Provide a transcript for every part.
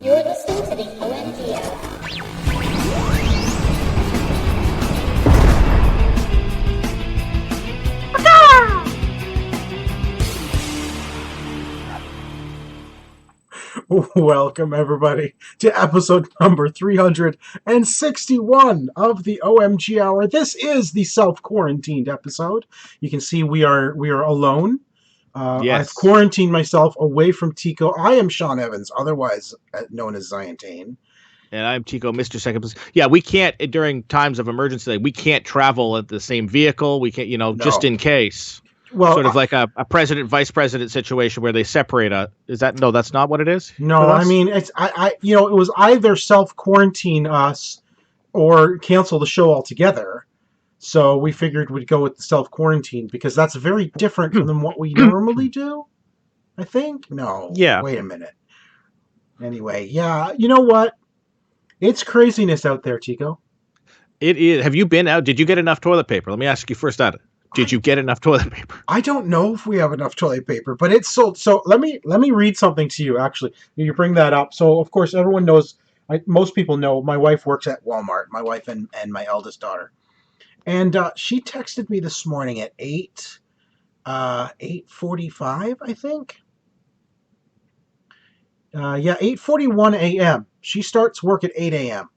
You're listening to the OMG Hour. Welcome, everybody, to episode number 361 of the OMG Hour. This is the self-quarantined episode. You can see we are alone. Yes. I've quarantined myself away from Tico. I am Sean Evans, otherwise known as Ziantane. And I'm Tico, Mr. Second Place. Yeah, we can't, during times of emergency, we can't travel at the same vehicle. We can't, just in case. Well, sort of like a president, vice president situation where they separate no, that's not what it is? No, I mean, it was either self-quarantine us or cancel the show altogether. So we figured we'd go with the self-quarantine because that's very different than what we normally do, I think. No. Yeah. Wait a minute. Anyway, yeah, you know what? It's craziness out there, Tico. It is. Have you been out? Did you get enough toilet paper? Let me ask you first that. Did you get enough toilet paper? I don't know if we have enough toilet paper, but it's sold. So let me read something to you, actually. You bring that up. So, of course, everyone knows, most people know, my wife works at Walmart, my wife and my eldest daughter. And she texted me this morning at 8:45, I think. 8:41 a.m. She starts work at 8 a.m.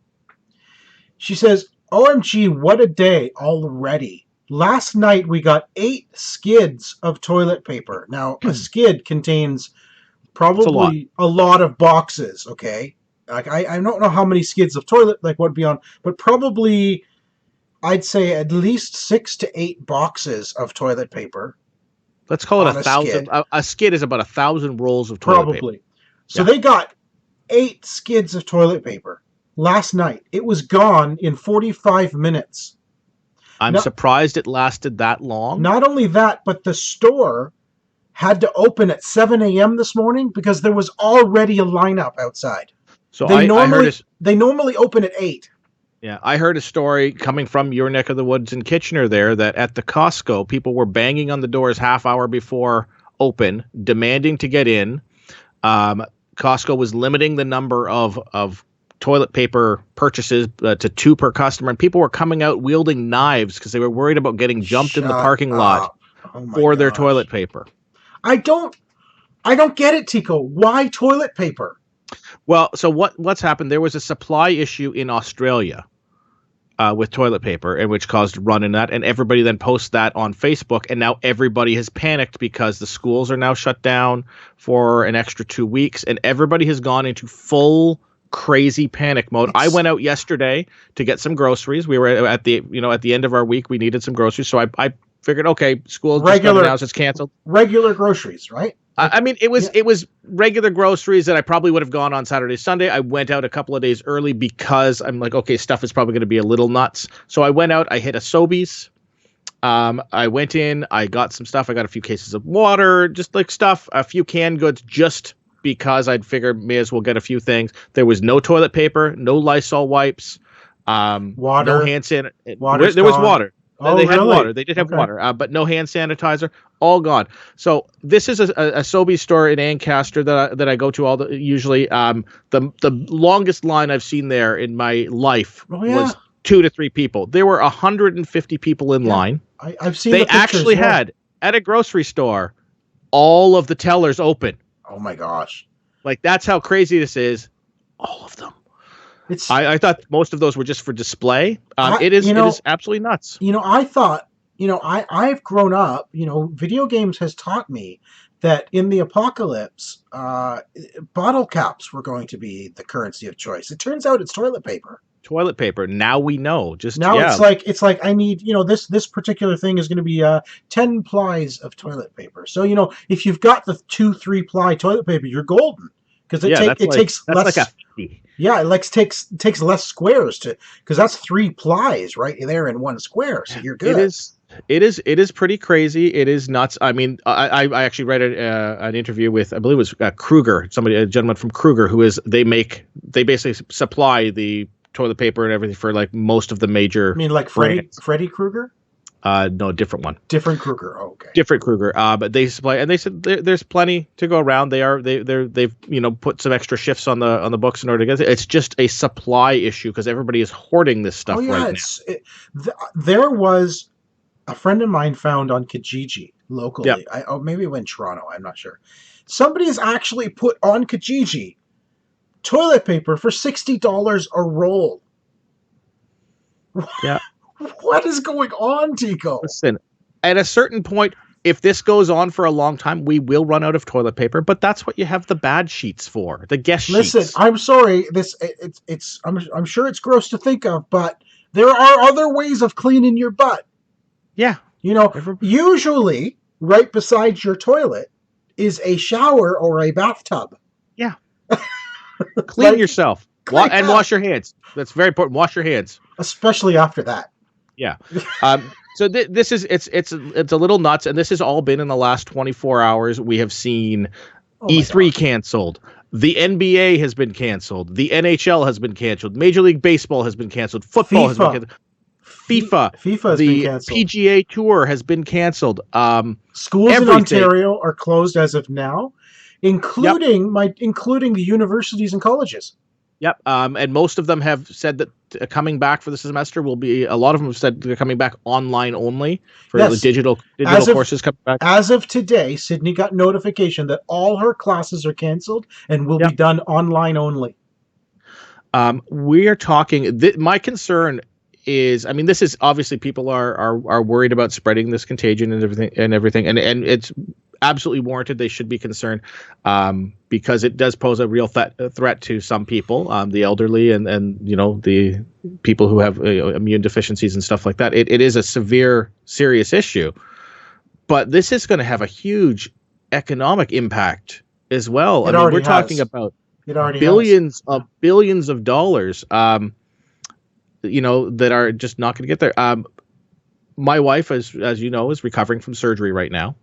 She says, OMG, what a day already. Last night we got 8 skids of toilet paper. Now, a skid contains probably a lot of boxes, okay? Like I don't know how many skids of toilet would be on, but probably I'd say at least 6 to 8 boxes of toilet paper. Let's call it 1,000. A skid is about 1,000 rolls of toilet paper. Probably. So they got 8 skids of toilet paper last night. It was gone in 45 minutes. I'm surprised it lasted that long. Not only that, but the store had to open at 7 a.m. this morning because there was already a lineup outside. So they normally open at 8. Yeah, I heard a story coming from your neck of the woods in Kitchener there that at the Costco, people were banging on the doors half hour before open, demanding to get in. Costco was limiting the number of toilet paper purchases to 2 per customer, and people were coming out wielding knives because they were worried about getting jumped in the parking lot for their toilet paper. I don't get it, Tico. Why toilet paper? Well, so what's happened? There was a supply issue in Australia with toilet paper, and which caused a run in that, and everybody then posts that on Facebook, and now everybody has panicked because the schools are now shut down for an extra 2 weeks, and everybody has gone into full crazy panic mode. I went out yesterday to get some groceries. We were at the end of our week. We needed some groceries, so I figured, okay, school just announced it's canceled. Regular groceries, right? I mean, it was regular groceries that I probably would have gone on Saturday, Sunday. I went out a couple of days early because I'm like, okay, stuff is probably going to be a little nuts. So I went out. I hit a Sobeys. I went in. I got some stuff. I got a few cases of water, just like stuff, a few canned goods, just because I'd figured may as well get a few things. There was no toilet paper, no Lysol wipes, water, no hand sanitizer. There was water. They had water. They did have water, but no hand sanitizer. All gone. So this is a Sobeys store in Ancaster that I go to usually. The longest line I've seen there in my life was 2 to 3 people. There were 150 people in line. I've seen. They actually had at a grocery store all of the tellers open. Oh my gosh! Like that's how crazy this is. All of them. I thought most of those were just for display. It is absolutely nuts. I thought, I've grown up, video games has taught me that in the apocalypse, bottle caps were going to be the currency of choice. It turns out it's toilet paper. Toilet paper. Now we know. It's like I need, this particular thing is going to be 10 plies of toilet paper. So, if you've got the 2-3 ply toilet paper, you're golden because it takes less. Like yeah, it takes less squares because that's 3 plies right there in one square. So you're good. It is pretty crazy. It is nuts. I mean, I actually read an interview with, I believe it was Kruger, a gentleman from Kruger, they basically supply the toilet paper and everything for like most of the major. I mean, like Freddy Krueger? No, different one. Different Kruger. Oh, okay. Different Kruger. But they supply, and they said there's plenty to go around. They've put some extra shifts on the books in order to get it. It's just a supply issue because everybody is hoarding this stuff right now. There was a friend of mine found on Kijiji locally. Yep. Maybe in Toronto. I'm not sure. Somebody has actually put on Kijiji toilet paper for $60 a roll. Yeah. What is going on, Tico? Listen, at a certain point, if this goes on for a long time, we will run out of toilet paper. But that's what you have the bad sheets for, the guest sheets. Listen, I'm sorry. I'm sure it's gross to think of, but there are other ways of cleaning your butt. Yeah. Usually right beside your toilet is a shower or a bathtub. Yeah. Clean yourself. And wash your hands. That's very important. Wash your hands. Especially after that. Yeah. So this is it's a little nuts, and this has all been in the last 24 hours. We have seen E3 canceled. The NBA has been canceled. The NHL has been canceled. Major League Baseball has been canceled. Football has been canceled. FIFA has been canceled. PGA Tour has been canceled. Schools in Ontario are closed as of now, including the universities and colleges. Yep. And most of them have said that coming back for the semester will be, a lot of them have said they're coming back online only for the digital courses coming back. As of today, Sydney got notification that all her classes are canceled and will be done online only. We are talking, my concern is, I mean, this is obviously people are worried about spreading this contagion and everything. And it's absolutely warranted. They should be concerned because it does pose a real threat to some people, the elderly and the people who have immune deficiencies and stuff like that. It is a serious issue, but this is going to have a huge economic impact as well. I mean, we're talking about billions of dollars, that are just not going to get there. My wife, as you know, is recovering from surgery right now.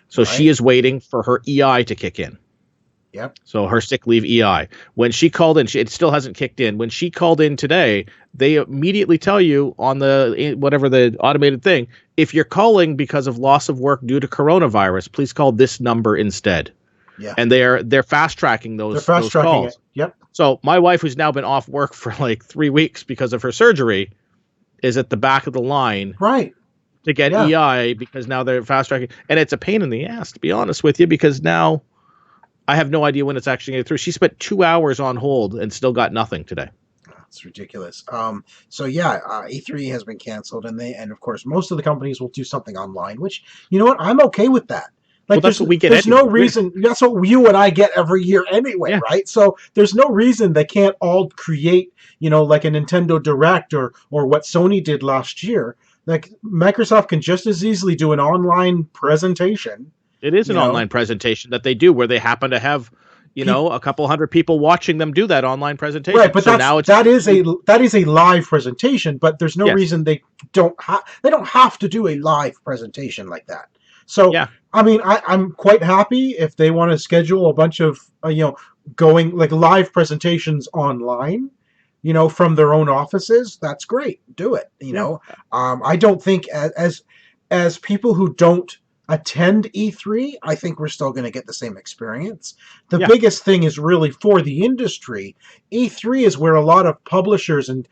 So she is waiting for her EI to kick in. Yep. So her sick leave EI. When she called in, it still hasn't kicked in. When she called in today, they immediately tell you on the automated thing, if you're calling because of loss of work due to coronavirus, please call this number instead. Yeah. And they're fast tracking those calls. It. Yep. So my wife, who's now been off work for like 3 weeks because of her surgery, is at the back of the line. Right. To get EI because now they're fast tracking, and it's a pain in the ass, to be honest with you, because now I have no idea when it's actually getting through. She spent 2 hours on hold and still got nothing today. It's ridiculous. E3 has been canceled, and of course most of the companies will do something online, which, you know what, I'm okay with that. Like, that's what we get. There's no reason. That's what you and I get every year anyway, right? So there's no reason they can't all create, like a Nintendo Direct or what Sony did last year. Like, Microsoft can just as easily do an online presentation. It is an online presentation that they do where they happen to have, a couple hundred people watching them do that online presentation. Right, but that is a live presentation. But there's no reason they don't have to do a live presentation like that. So I mean, I'm quite happy if they want to schedule a bunch of going like live presentations online. From their own offices, that's great. Do it. I don't think as people who don't attend E3, I think we're still going to get the same experience. The biggest thing is really for the industry. E3 is where a lot of publishers and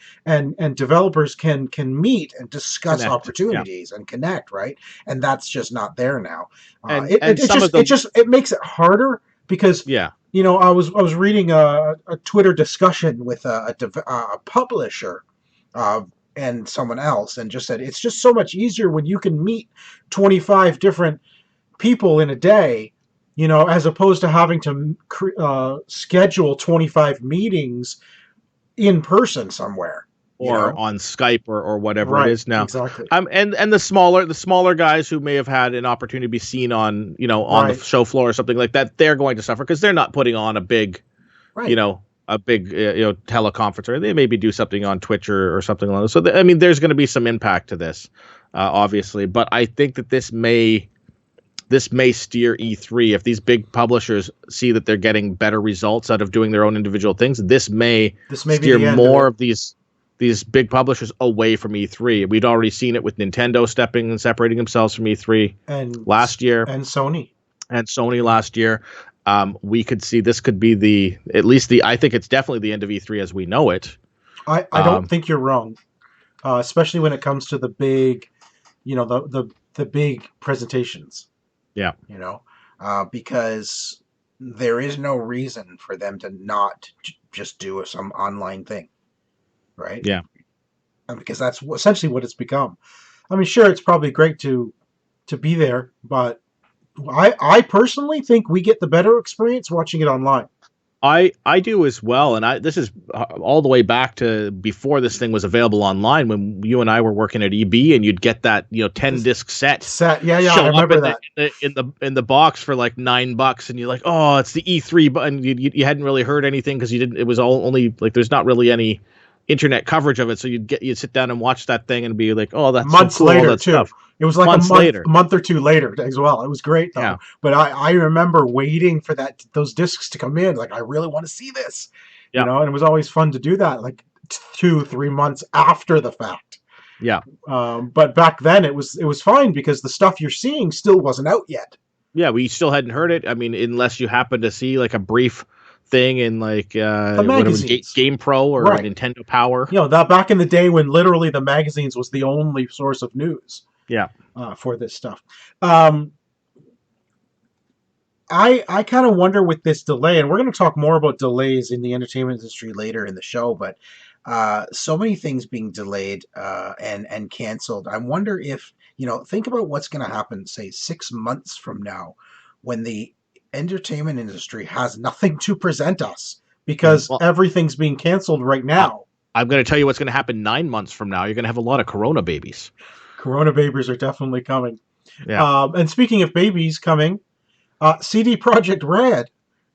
developers can meet and discuss opportunities and connect, right? And that's just not there now. It makes it harder because I was reading a Twitter discussion with a publisher and someone else, and just said it's just so much easier when you can meet 25 different people in a day, as opposed to having to schedule 25 meetings in person somewhere. Or on Skype or whatever it is now. Exactly. And the smaller guys who may have had an opportunity to be seen on the show floor or something like that, they're going to suffer because they're not putting on a big, teleconference, or they maybe do something on Twitch or something like that. So there's going to be some impact to this, obviously. But I think that this may steer E3 if these big publishers see that they're getting better results out of doing their own individual things. This may steer more of these these big publishers away from E3. We'd already seen it with Nintendo stepping and separating themselves from E3 and last year, and Sony last year. We could see this could be I think it's definitely the end of E3 as we know it. I don't think you're wrong, especially when it comes to the big, the big presentations. Yeah. Because there is no reason for them to not just do some online thing, right? Yeah. Because that's essentially what it's become. I mean, sure, it's probably great to be there, but I personally think we get the better experience watching it online. I do as well, and this is all the way back to before this thing was available online, when you and I were working at EB, and you'd get that 10-disc set. Yeah, I remember that in the box for like $9, and you're like, oh, it's the E3, but you hadn't really heard anything because you didn't. It was only like there's not really any internet coverage of it, so you'd sit down and watch that thing and be like, oh, that's months so cool, later all that too. Stuff. It was like a month or two later as well. It was great though. Yeah. But I remember waiting for those discs to come in. Like, I really want to see this, and it was always fun to do that. Like 2-3 months after the fact. Yeah. But back then it was fine because the stuff you're seeing still wasn't out yet. Yeah, we still hadn't heard it. I mean, unless you happen to see like a brief thing in like Game Pro or Nintendo Power. That back in the day when literally the magazines was the only source of news. Yeah. For this stuff. I kind of wonder with this delay, and we're going to talk more about delays in the entertainment industry later in the show, but so many things being delayed and canceled. I wonder if, think about what's going to happen, say, 6 months from now, when the entertainment industry has nothing to present us because everything's being canceled right now. I'm going to tell you what's going to happen 9 months from now. You're going to have a lot of Corona babies. Corona babies are definitely coming. Yeah. And speaking of babies coming, CD Projekt Red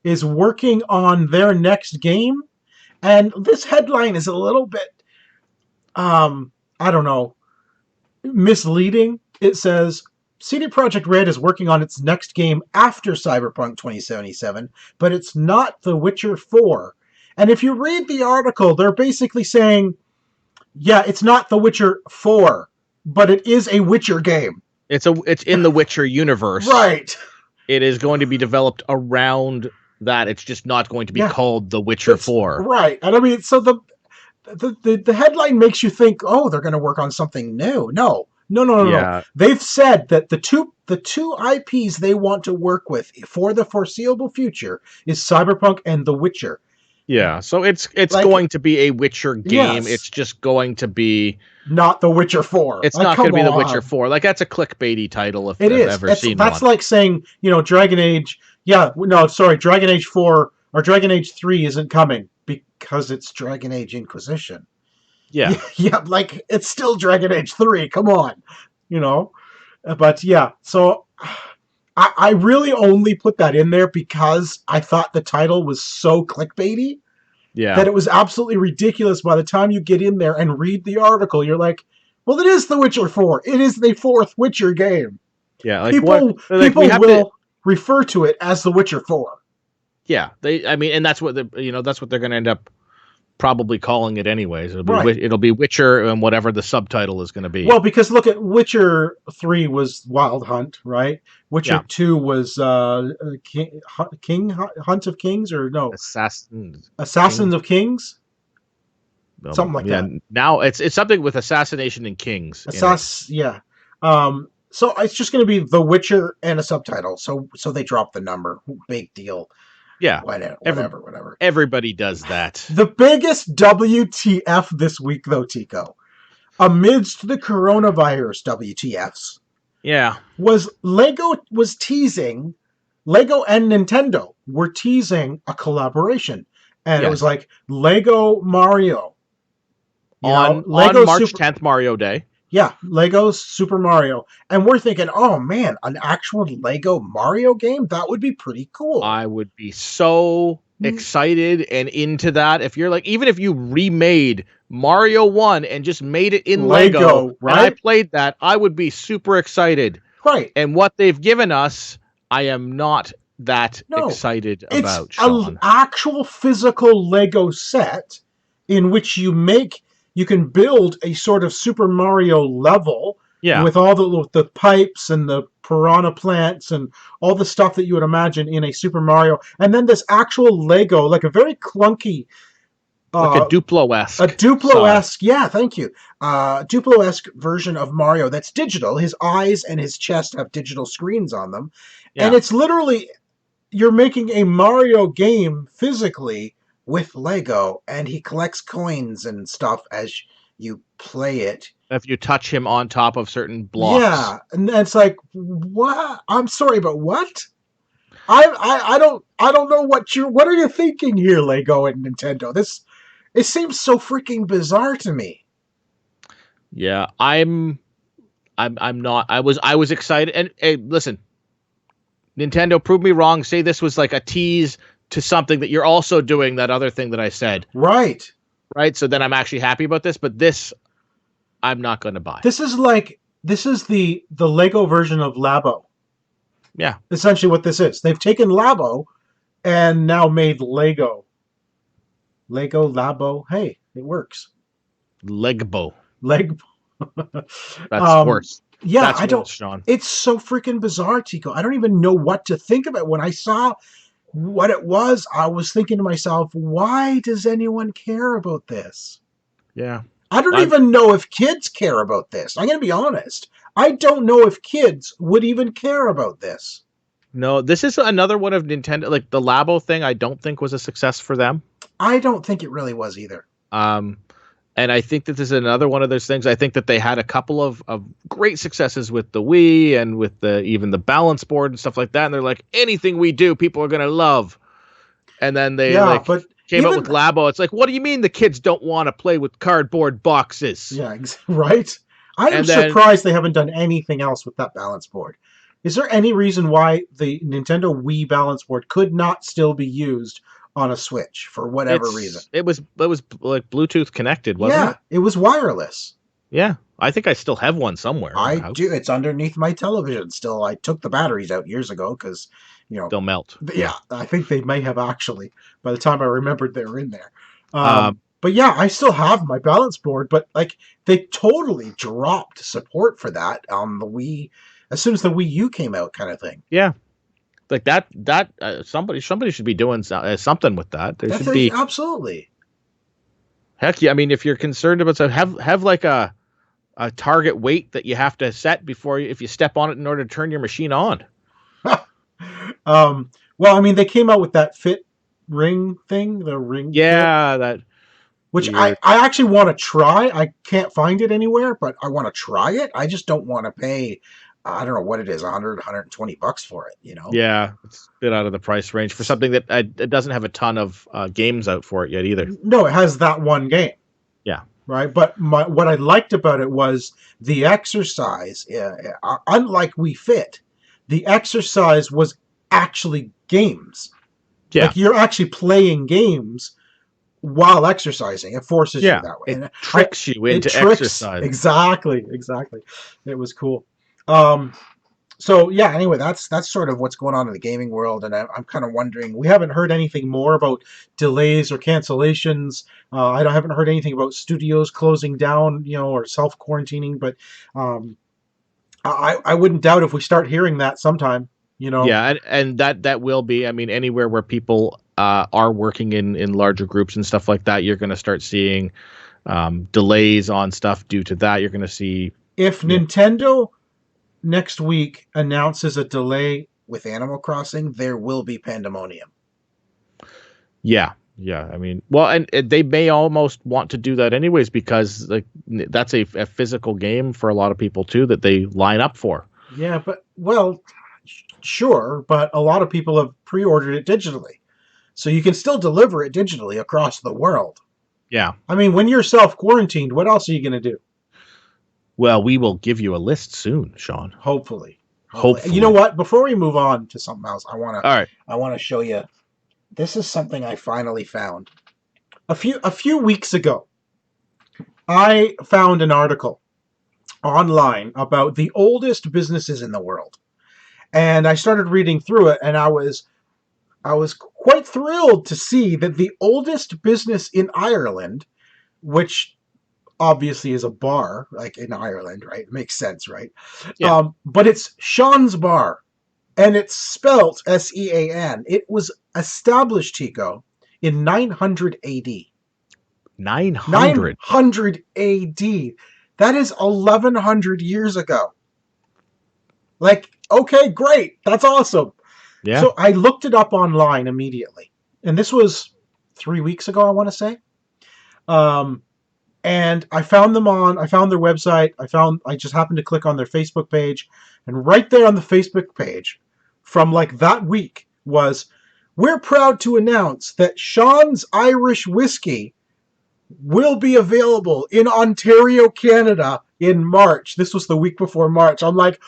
is working on their next game. And this headline is a little bit, I don't know, misleading. It says, CD Projekt Red is working on its next game after Cyberpunk 2077, but it's not The Witcher 4. And if you read the article, they're basically saying, yeah, it's not The Witcher 4. But it is a Witcher game. It's in the Witcher universe. Right. It is going to be developed around that. It's just not going to be called The Witcher 4. Right. And I mean, so the headline makes you think, oh, they're going to work on something new. No. They've said that the two IPs they want to work with for the foreseeable future is Cyberpunk and The Witcher. Yeah, so it's going to be a Witcher game. Yes. It's just going to be not The Witcher 4. It's not going to be The Witcher 4. Like, that's a clickbaity title if I've ever seen that's one. like saying, Dragon Age. Yeah, no, sorry, Dragon Age 4 or Dragon Age 3 isn't coming because it's Dragon Age Inquisition. Yeah. Yeah, like, it's still Dragon Age 3. Come on. But yeah, so I really only put that in there because I thought the title was so clickbaity that it was absolutely ridiculous. By the time you get in there and read the article, you're like, well, it is The Witcher 4. It is the fourth Witcher game. Yeah, like people will refer to it as The Witcher 4. Yeah, and that's what that's what they're going to end up probably calling it anyways. It'll be Witcher and whatever the subtitle is going to be. Well, because look at Witcher 3 was Wild Hunt, right? Witcher 2 was King Hunt of Kings, or no? Assassins of Kings? Something like that. Now it's something with assassination and kings. Yeah. So it's just going to be The Witcher and a subtitle. So they dropped the number. Big deal. Yeah. Whatever. Everybody does that. The biggest WTF this week, though, Tico, amidst the coronavirus WTFs, was Lego and Nintendo were teasing a collaboration. And it was like Lego Mario. On March 10th, Mario Day. Yeah, Lego's Super Mario. And we're thinking, oh man, an actual Lego Mario game? That would be pretty cool. I would be so excited and into that. If you're like, even if you remade Mario 1 and just made it in Lego, right? And I played that, I would be super excited. Right. And what they've given us, I am not that excited about, Sean. An actual physical Lego set in which you make you can build a sort of Super Mario level Yeah. with all the pipes and the piranha plants and all the stuff that you would imagine in a Super Mario, and then this actual Lego, like a very clunky, Like a uh, Duplo-esque. a Duplo-esque, yeah, thank you, Duplo-esque version of Mario that's digital. His eyes and his chest have digital screens on them, and Yeah. it's literally you're making a Mario game physically with Lego, and he collects coins and stuff as you play it. If you touch him on top of certain blocks. Yeah, and it's like, what? I'm sorry, but what? I don't know what are you thinking here, Lego and Nintendo. It seems so freaking bizarre to me. Yeah, I'm not. I was excited. And hey, listen, Nintendo, prove me wrong. Say this was like a tease to something that you're also doing, that other thing that I said. Right. Right. So then I'm actually happy about this. But this, I'm not going to buy. This is the Lego version of Labo. Yeah. Essentially what this is. They've taken Labo and now made Lego. Lego, Labo. Hey, it works. Legbo. Leg. That's worse. Yeah, That's I don't. worse, Sean. It's so freaking bizarre, Tico. I don't even know what to think of it. When I saw what it was, I was thinking to myself, why does anyone care about this? Yeah. I don't even know if kids care about this. I'm going to be honest. I don't know if kids would even care about this. No, this is another one of Nintendo. Like the Labo thing, I don't think was a success for them. I don't think it really was either. And I think that this is another one of those things. I think that they had a couple of great successes with the Wii and with even the balance board and stuff like that. And they're like, anything we do, people are going to love. And then they came out with Labo. It's like, what do you mean the kids don't want to play with cardboard boxes? Yeah, right. I am surprised they haven't done anything else with that balance board. Is there any reason why the Nintendo Wii balance board could not still be used on a Switch for whatever reason? It was like Bluetooth connected, wasn't it? Yeah, it was wireless. Yeah, I think I still have one somewhere. I do. It's underneath my television still. I took the batteries out years ago because, they'll melt. Yeah, I think they may have actually. By the time I remembered they were in there. But yeah, I still have my balance board. But like, they totally dropped support for that on the Wii as soon as the Wii U came out, kind of thing. Yeah. Like that somebody should be doing something with that. There should be absolutely. Heck yeah! I mean, if you're concerned about stuff, have like a target weight that you have to set if you step on it in order to turn your machine on. Well, I mean, they came out with that Fit Ring thing, the ring. Yeah, that. Which I actually want to try. I can't find it anywhere, but I want to try it. I just don't want to pay. I don't know what it is, $120 for it, Yeah, it's a bit out of the price range for something that it doesn't have a ton of games out for it yet either. No, it has that one game. Yeah. Right, but what I liked about it was the exercise. Unlike Wii Fit, the exercise was actually games. Yeah. Like you're actually playing games while exercising. It forces you that way. It tricks you into exercise. Exactly. It was cool. So yeah, anyway, that's sort of what's going on in the gaming world, and I'm kind of wondering. We haven't heard anything more about delays or cancellations. I haven't heard anything about studios closing down, or self-quarantining. But I wouldn't doubt if we start hearing that sometime. Yeah, and that will be. I mean, anywhere where people are working in larger groups and stuff like that, you're going to start seeing delays on stuff due to that. You're going to see if Nintendo next week announces a delay with Animal Crossing, there will be pandemonium. Yeah. I mean, well, and they may almost want to do that anyways because that's a physical game for a lot of people too that they line up for. Yeah, but sure, but a lot of people have pre-ordered it digitally, so you can still deliver it digitally across the world. Yeah. I mean, when you're self-quarantined, what else are you going to do? Well, we will give you a list soon, Sean. Hopefully. Hopefully. You know what? Before we move on to something else, I want to show you. This is something I finally found. A few weeks ago, I found an article online about the oldest businesses in the world. And I started reading through it, and I was quite thrilled to see that the oldest business in Ireland, which obviously is a bar, like in Ireland, right? It makes sense, right? Yeah. But it's Sean's Bar, and it's spelt Sean. It was established, Tico, in 900 AD. 900. 900 AD. That is 1100 years ago. Like, okay, great. That's awesome. Yeah. So I looked it up online immediately. And this was 3 weeks ago, I want to say. And I found I found their website. I just happened to click on their Facebook page. And right there on the Facebook page from like that week was, we're proud to announce that Sean's Irish Whiskey will be available in Ontario, Canada in March. This was the week before March. I'm like,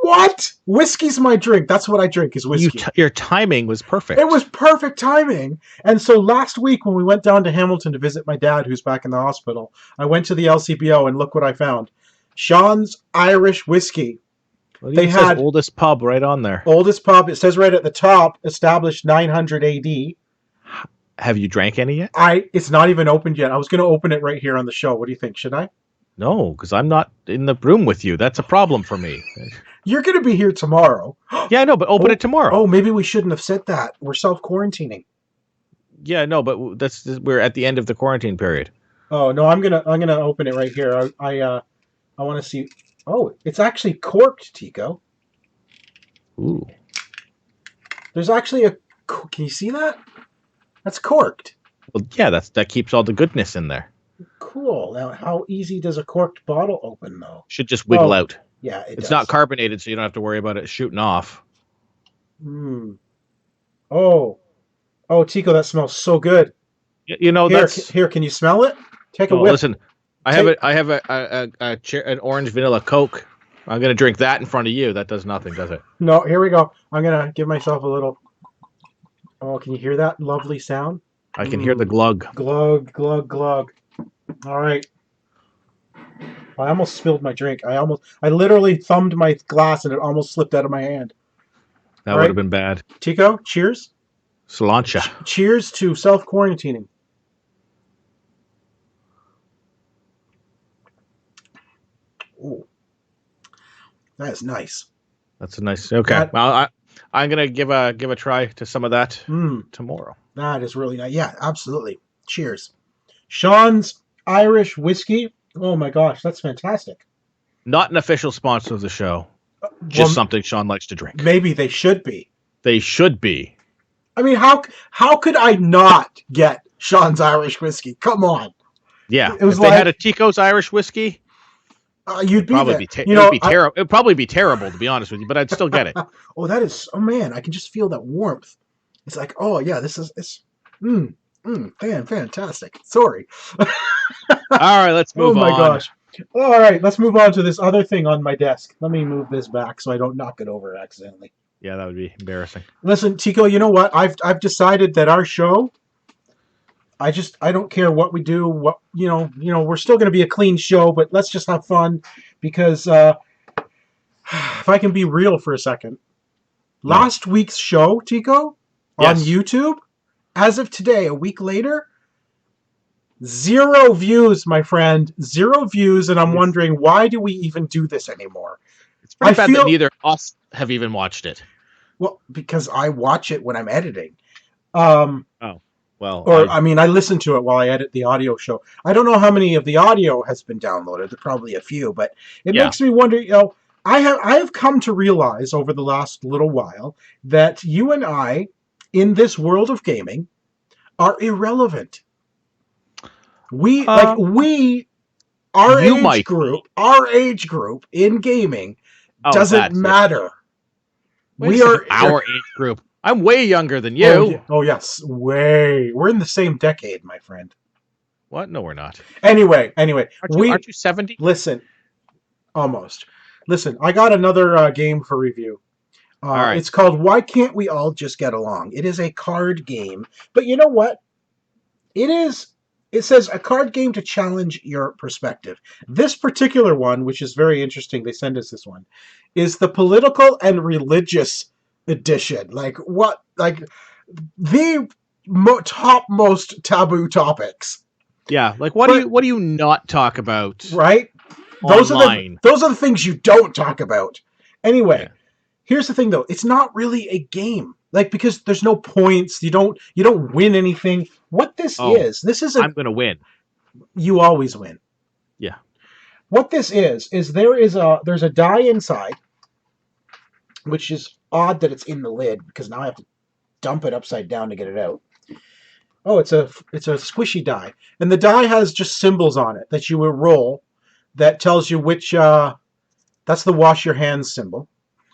what? Whiskey's my drink. That's what I drink is whiskey. Your timing was perfect. It was perfect timing. And so last week when we went down to Hamilton to visit my dad who's back in the hospital, I went to the LCBO and look what I found. Sean's Irish Whiskey. Well, they had oldest pub right on there. Oldest pub. It says right at the top, established 900 AD. Have you drank any yet? It's not even opened yet. I was going to open it right here on the show. What do you think? Should I? No, because I'm not in the room with you. That's a problem for me. You're going to be here tomorrow. Yeah, I know, but open it tomorrow. Oh, maybe we shouldn't have said that. We're self-quarantining. Yeah, no, but we're at the end of the quarantine period. Oh no, I'm gonna open it right here. I want to see. Oh, it's actually corked, Tico. Ooh. There's actually a. Can you see that? That's corked. Well, yeah, that keeps all the goodness in there. Cool. Now, how easy does a corked bottle open, though? Should just wiggle out. Yeah, it's not carbonated, so you don't have to worry about it shooting off. Oh, Tico, that smells so good. You know, here. Can you smell it? Take a whiff. Listen, I have an orange vanilla Coke. I'm gonna drink that in front of you. That does nothing, does it? No. Here we go. I'm gonna give myself a little. Oh, can you hear that lovely sound? I can hear the glug. Glug, glug, glug. All right. I almost spilled my drink. I literally thumbed my glass and it almost slipped out of my hand. That would have been bad. Tico, cheers. Sláinte. Cheers to self-quarantining. Ooh. That is nice. That's a nice. Okay. Well, I'm gonna give a try to some of that tomorrow. That is really nice. Yeah, absolutely. Cheers. Sean's Irish Whiskey. Oh my gosh, that's fantastic. Not an official sponsor of the show. Just something Sean likes to drink. Maybe they should be. They should be. I mean, how could I not get Sean's Irish Whiskey? Come on. Yeah. If they had a Tico's Irish Whiskey, you'd be probably there. It'd be terrible. It'd probably be terrible, to be honest with you, but I'd still get it. Oh, that is. Oh man, I can just feel that warmth. It's like, oh yeah, this is. Fantastic. Sorry. All right, let's move on. Oh my gosh. All right, let's move on to this other thing on my desk. Let me move this back so I don't knock it over accidentally. Yeah, that would be embarrassing. Listen, Tico, you know what? I've decided that our show, I don't care what we do, what we're still going to be a clean show, but let's just have fun because if I can be real for a second. Last week's show, Tico, on YouTube, as of today, a week later, 0 views, my friend. 0 views, and I'm wondering, why do we even do this anymore? It's pretty bad that neither us have even watched it. Well, because I watch it when I'm editing. I listen to it while I edit the audio show. I don't know how many of the audio has been downloaded. There's probably a few, but it makes me wonder, I have come to realize over the last little while that you and I, in this world of gaming, are irrelevant. Our age group in gaming doesn't matter. We are our age group. I'm way younger than you. Oh yes, way. We're in the same decade, my friend. What? No, we're not. Anyway, aren't you 70? Listen, almost. Listen, I got another game for review. All right. It's called Why Can't We All Just Get Along? It is a card game, but you know what? It says a card game to challenge your perspective. This particular one, which is very interesting, they send us this one, is the political and religious edition. Like the top most taboo topics. Yeah, like But- what do you not talk about Right? online? Those are the things you don't talk about. Anyway, Yeah. here's the thing though. It's not really a game. Like, because there's no points, you don't win anything. What this Oh, this is I'm gonna win. you always win. Yeah. What this is there's a die inside, which is odd that it's in the lid because now I have to dump it upside down to get it out. Oh, it's a squishy die, and the die has just symbols on it that you will roll that tells you which. That's the wash your hands symbol.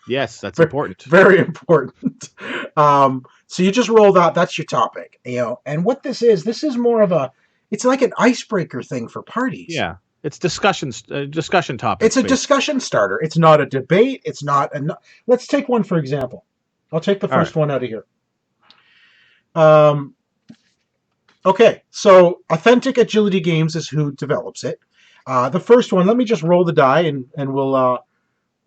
Yes, that's important. Very important. So you just roll that. That's your topic, And what this is more of a. It's like an icebreaker thing for parties. Yeah, it's discussion topic. It's a discussion starter. It's not a debate. It's not a. Let's take one for example. I'll take the first one out of here. Okay, so Authentic Agility Games is who develops it. The first one. Let me just roll the die, and we'll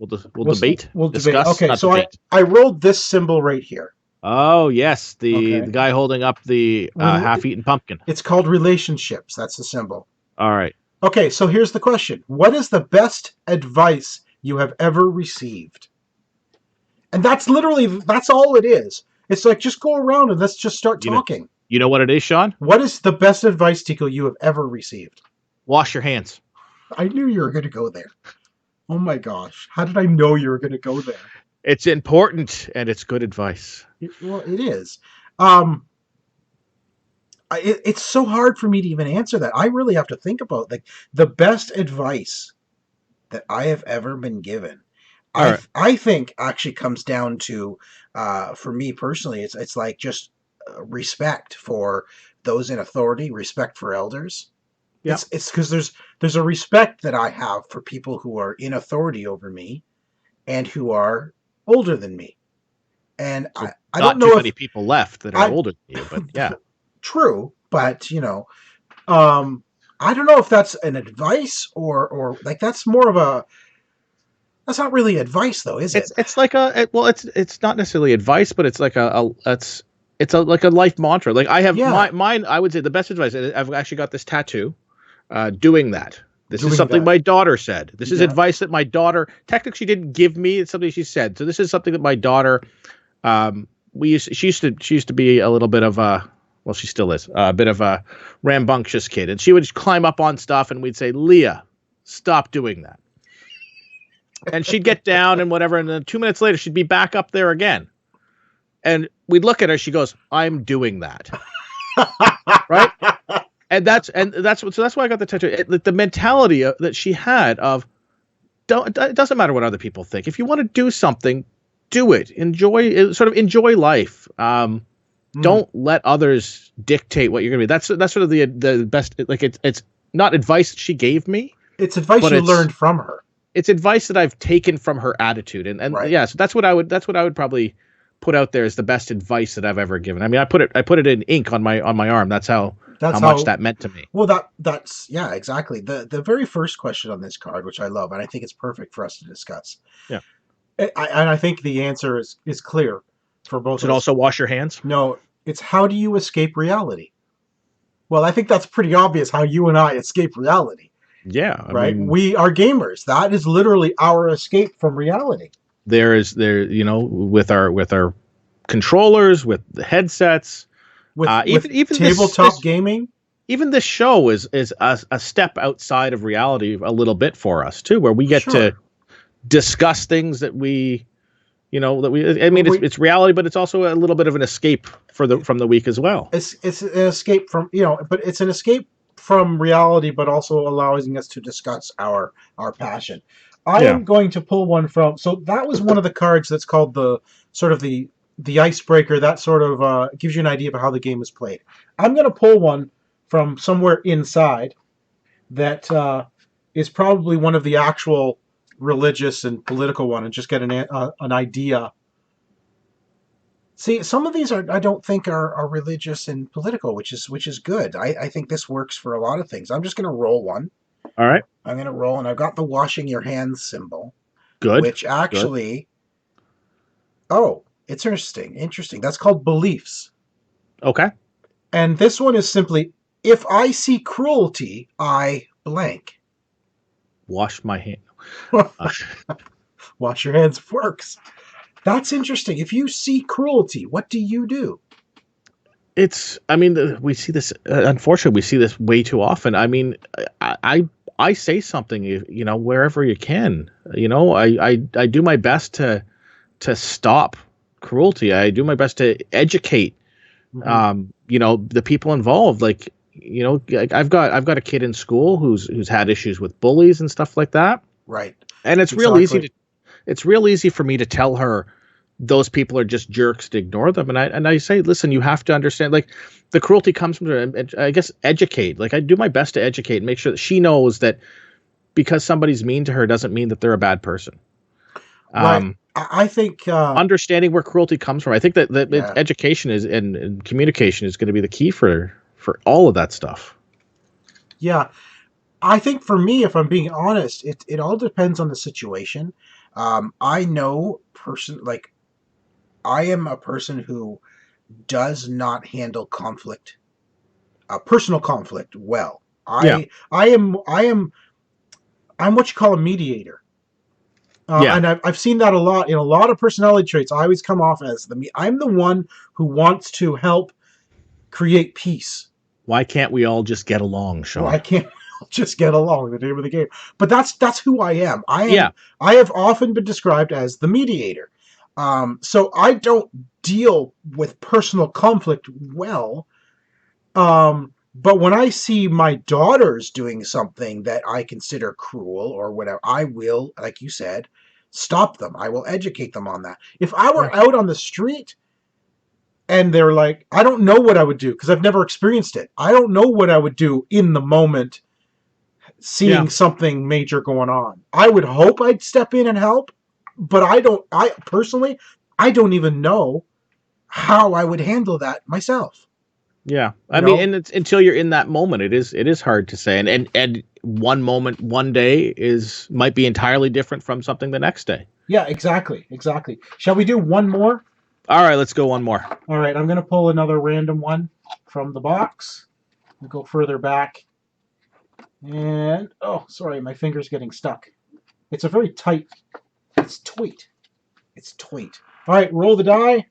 debate. We'll discuss. Debate. Okay, so debate. I rolled this symbol right here. Oh yes, the guy holding up the half-eaten pumpkin. It's called relationships. That's the symbol. All right. Okay, so here's the question: what is the best advice you have ever received? And that's all it is. It's like, just go around and let's just start talking. You know what it is, Sean? What is the best advice, Tico, you have ever received? Wash your hands. I knew you were going to go there. Oh my gosh. How did I know you were going to go there? It's important, and it's good advice. Well, it is. It's so hard for me to even answer that. I really have to think about, like, the best advice that I have ever been given. I think actually comes down to, for me personally, it's like just respect for those in authority, respect for elders. Yeah. It's because there's a respect that I have for people who are in authority over me and who are older than me. And so I don't know if many people left that are older than you, but yeah. True, but I don't know if that's an advice or like that's more of a. That's not really advice, though, is it? It's like it's not necessarily advice, but it's like like a life mantra. Like I have mine. I would say the best advice. I've actually got this tattoo. Doing that. This is something my daughter said. This is advice that my daughter technically didn't give me. It's something she said. So this is something that my daughter. She used to be a little bit of a. Well, she still is a bit of a rambunctious kid, and she would just climb up on stuff, and we'd say, "Leah, stop doing that." And she'd get down and whatever, and then 2 minutes later, she'd be back up there again. And we'd look at her. She goes, "I'm doing that." Right? And that's why I got the tattoo. The mentality that she had of, it doesn't matter what other people think. If you want to do something, do it. Enjoy life. Don't let others dictate what you're going to be. That's sort of the best. Like it's not advice that she gave me. It's advice you learned from her. It's advice that I've taken from her attitude, and right. Yeah, so that's what I would probably put out there as the best advice that I've ever given. I mean, I put it in ink on my arm. That's how much that meant to me. Well, that's yeah, exactly. The very first question on this card, which I love, and I think it's perfect for us to discuss. Yeah, I think the answer is clear for both. Should also wash your hands. No, it's how do you escape reality? Well, I think that's pretty obvious how you and I escape reality. Yeah, right. We are gamers. That is literally our escape from reality. With our controllers, with the headsets, with even tabletop gaming. Even this show is a step outside of reality a little bit for us too, where we get to discuss things that we. It's reality, but it's also a little bit of an escape from the week as well. It's an escape from but it's an escape from reality, but also allowing us to discuss our passion. I am going to pull one from. So that was one of the cards that's called the sort of the icebreaker. That sort of gives you an idea of how the game is played. I'm going to pull one from somewhere inside that is probably one of the actual religious and political one, and just get an idea. See, some of these I don't think are religious and political, which is good. I think this works for a lot of things. I'm just going to roll one. All right. I'm going to roll, and I've got the washing your hands symbol. Good. Which actually, it's interesting. That's called beliefs. Okay. And this one is simply if I see cruelty, I blank. Wash my hand. Wash your hands, works. That's interesting. If you see cruelty, what do you do? I mean, we see this. Unfortunately, we see this way too often. I mean, I say something, wherever you can. I do my best to stop cruelty. I do my best to educate, the people involved. Like, I've got a kid in school who's had issues with bullies and stuff like that. Right. And it's real easy it's real easy for me to tell her those people are just jerks, to ignore them. And I say, listen, you have to understand, like, the cruelty comes from, I guess, educate. Like, I do my best to educate and make sure that she knows that because somebody's mean to her doesn't mean that they're a bad person. Right. I think understanding where cruelty comes from. I think that education is and communication is going to be the key for all of that stuff. Yeah. I think for me, if I'm being honest, it all depends on the situation. I know I am a person who does not handle conflict, personal conflict, well. I'm what you call a mediator. And I've seen that a lot in a lot of personality traits. I always come off as I'm the one who wants to help create peace. Why can't we all just get along, Sean? Why can't we all just get along? The name of the game. But that's who I am. I have often been described as the mediator. So I don't deal with personal conflict well. But when I see my daughters doing something that I consider cruel or whatever, I will, like you said, stop them. I will educate them on that. If I were out on the street and they're like, I don't know what I would do because I've never experienced it. I don't know what I would do in the moment seeing something major going on. I would hope I'd step in and help, but I personally don't even know how I would handle that myself. Yeah. I mean, and it's until you're in that moment, it is hard to say. And one moment, one day might be entirely different from something the next day. Yeah, exactly. Shall we do one more? All right, let's go one more. All right, I'm going to pull another random one from the box. We'll go further back. And, oh, sorry, my finger's getting stuck. It's a very tight, it's tweet. All right, roll the die.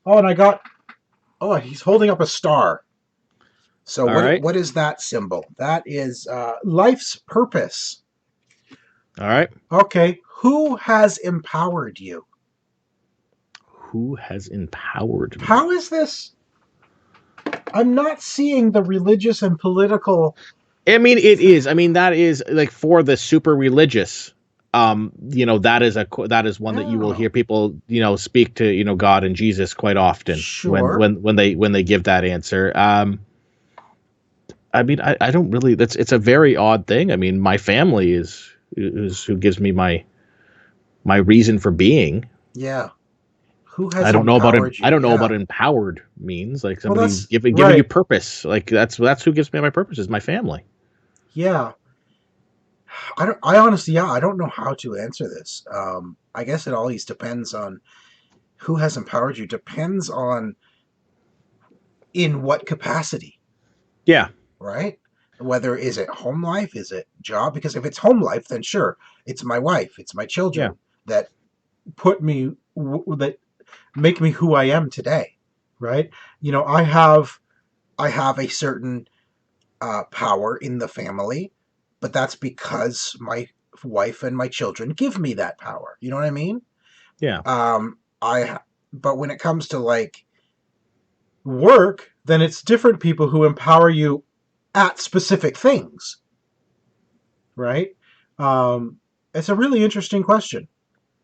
Oh, and he's holding up a star. So what is that symbol? That is life's purpose. All right. Okay, who has empowered you? Who has empowered me? How is this? I'm not seeing the religious and political. I mean, it is. I mean, that is like for the super religious. That is one that you will hear people, speak to, God and Jesus quite often. Sure. When they give that answer. I mean, I don't really. It's a very odd thing. I mean, my family is who gives me my reason for being. Yeah. Who has? I don't know about it. You? I don't know about empowered means, like somebody giving right. you purpose. Like that's who gives me my purpose is my family. Yeah. I honestly, I don't know how to answer this. I guess it always depends on who has empowered you. Depends on in what capacity. Yeah. Right? Whether is it home life, is it job? Because if it's home life, then sure, it's my wife, it's my children that put me that make me who I am today. Right? I have a certain power in the family. But that's because my wife and my children give me that power. You know what I mean? Yeah. But when it comes to like work, then it's different people who empower you at specific things. Right? It's a really interesting question.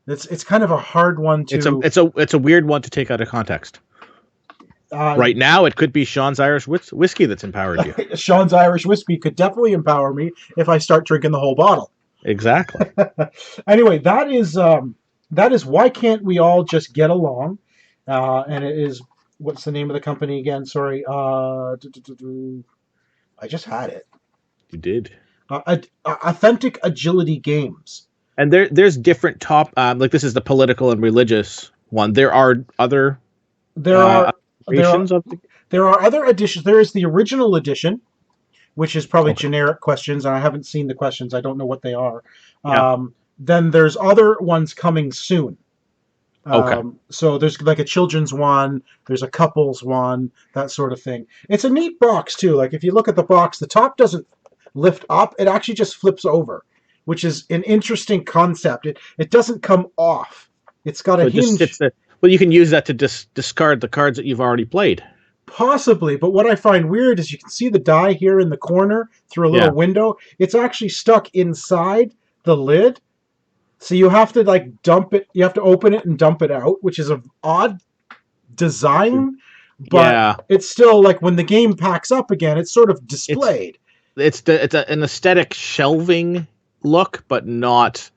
It's kind of a hard one to. It's a weird one to take out of context. Right now, it could be Sean's Irish whiskey that's empowered you. Sean's Irish whiskey could definitely empower me if I start drinking the whole bottle. Exactly. Anyway, that is why can't we all just get along? And it is what's the name of the company again? Sorry, I just had it. You did. Authentic Agility Games. And there's different like this is the political and religious one. There are other. There are other editions. There is the original edition, which is probably Okay. generic questions, and I haven't seen the questions. I don't know what they are. Yeah. Then there's other ones coming soon. Okay. So there's like a children's one, there's a couples one, that sort of thing. It's a neat box too. Like if you look at the box, the top doesn't lift up; it actually just flips over, which is an interesting concept. It doesn't come off. It's got So a it just sits hinge, there. Well, you can use that to discard the cards that you've already played. possibly. But what I find weird is you can see the die here in the corner through a little Yeah. window. It's actually stuck inside the lid. So you have to like dump it. You have to open it and dump it out, which is an odd design, but Yeah. it's still like when the game packs up again, it's sort of It's displayed. an aesthetic shelving look, but not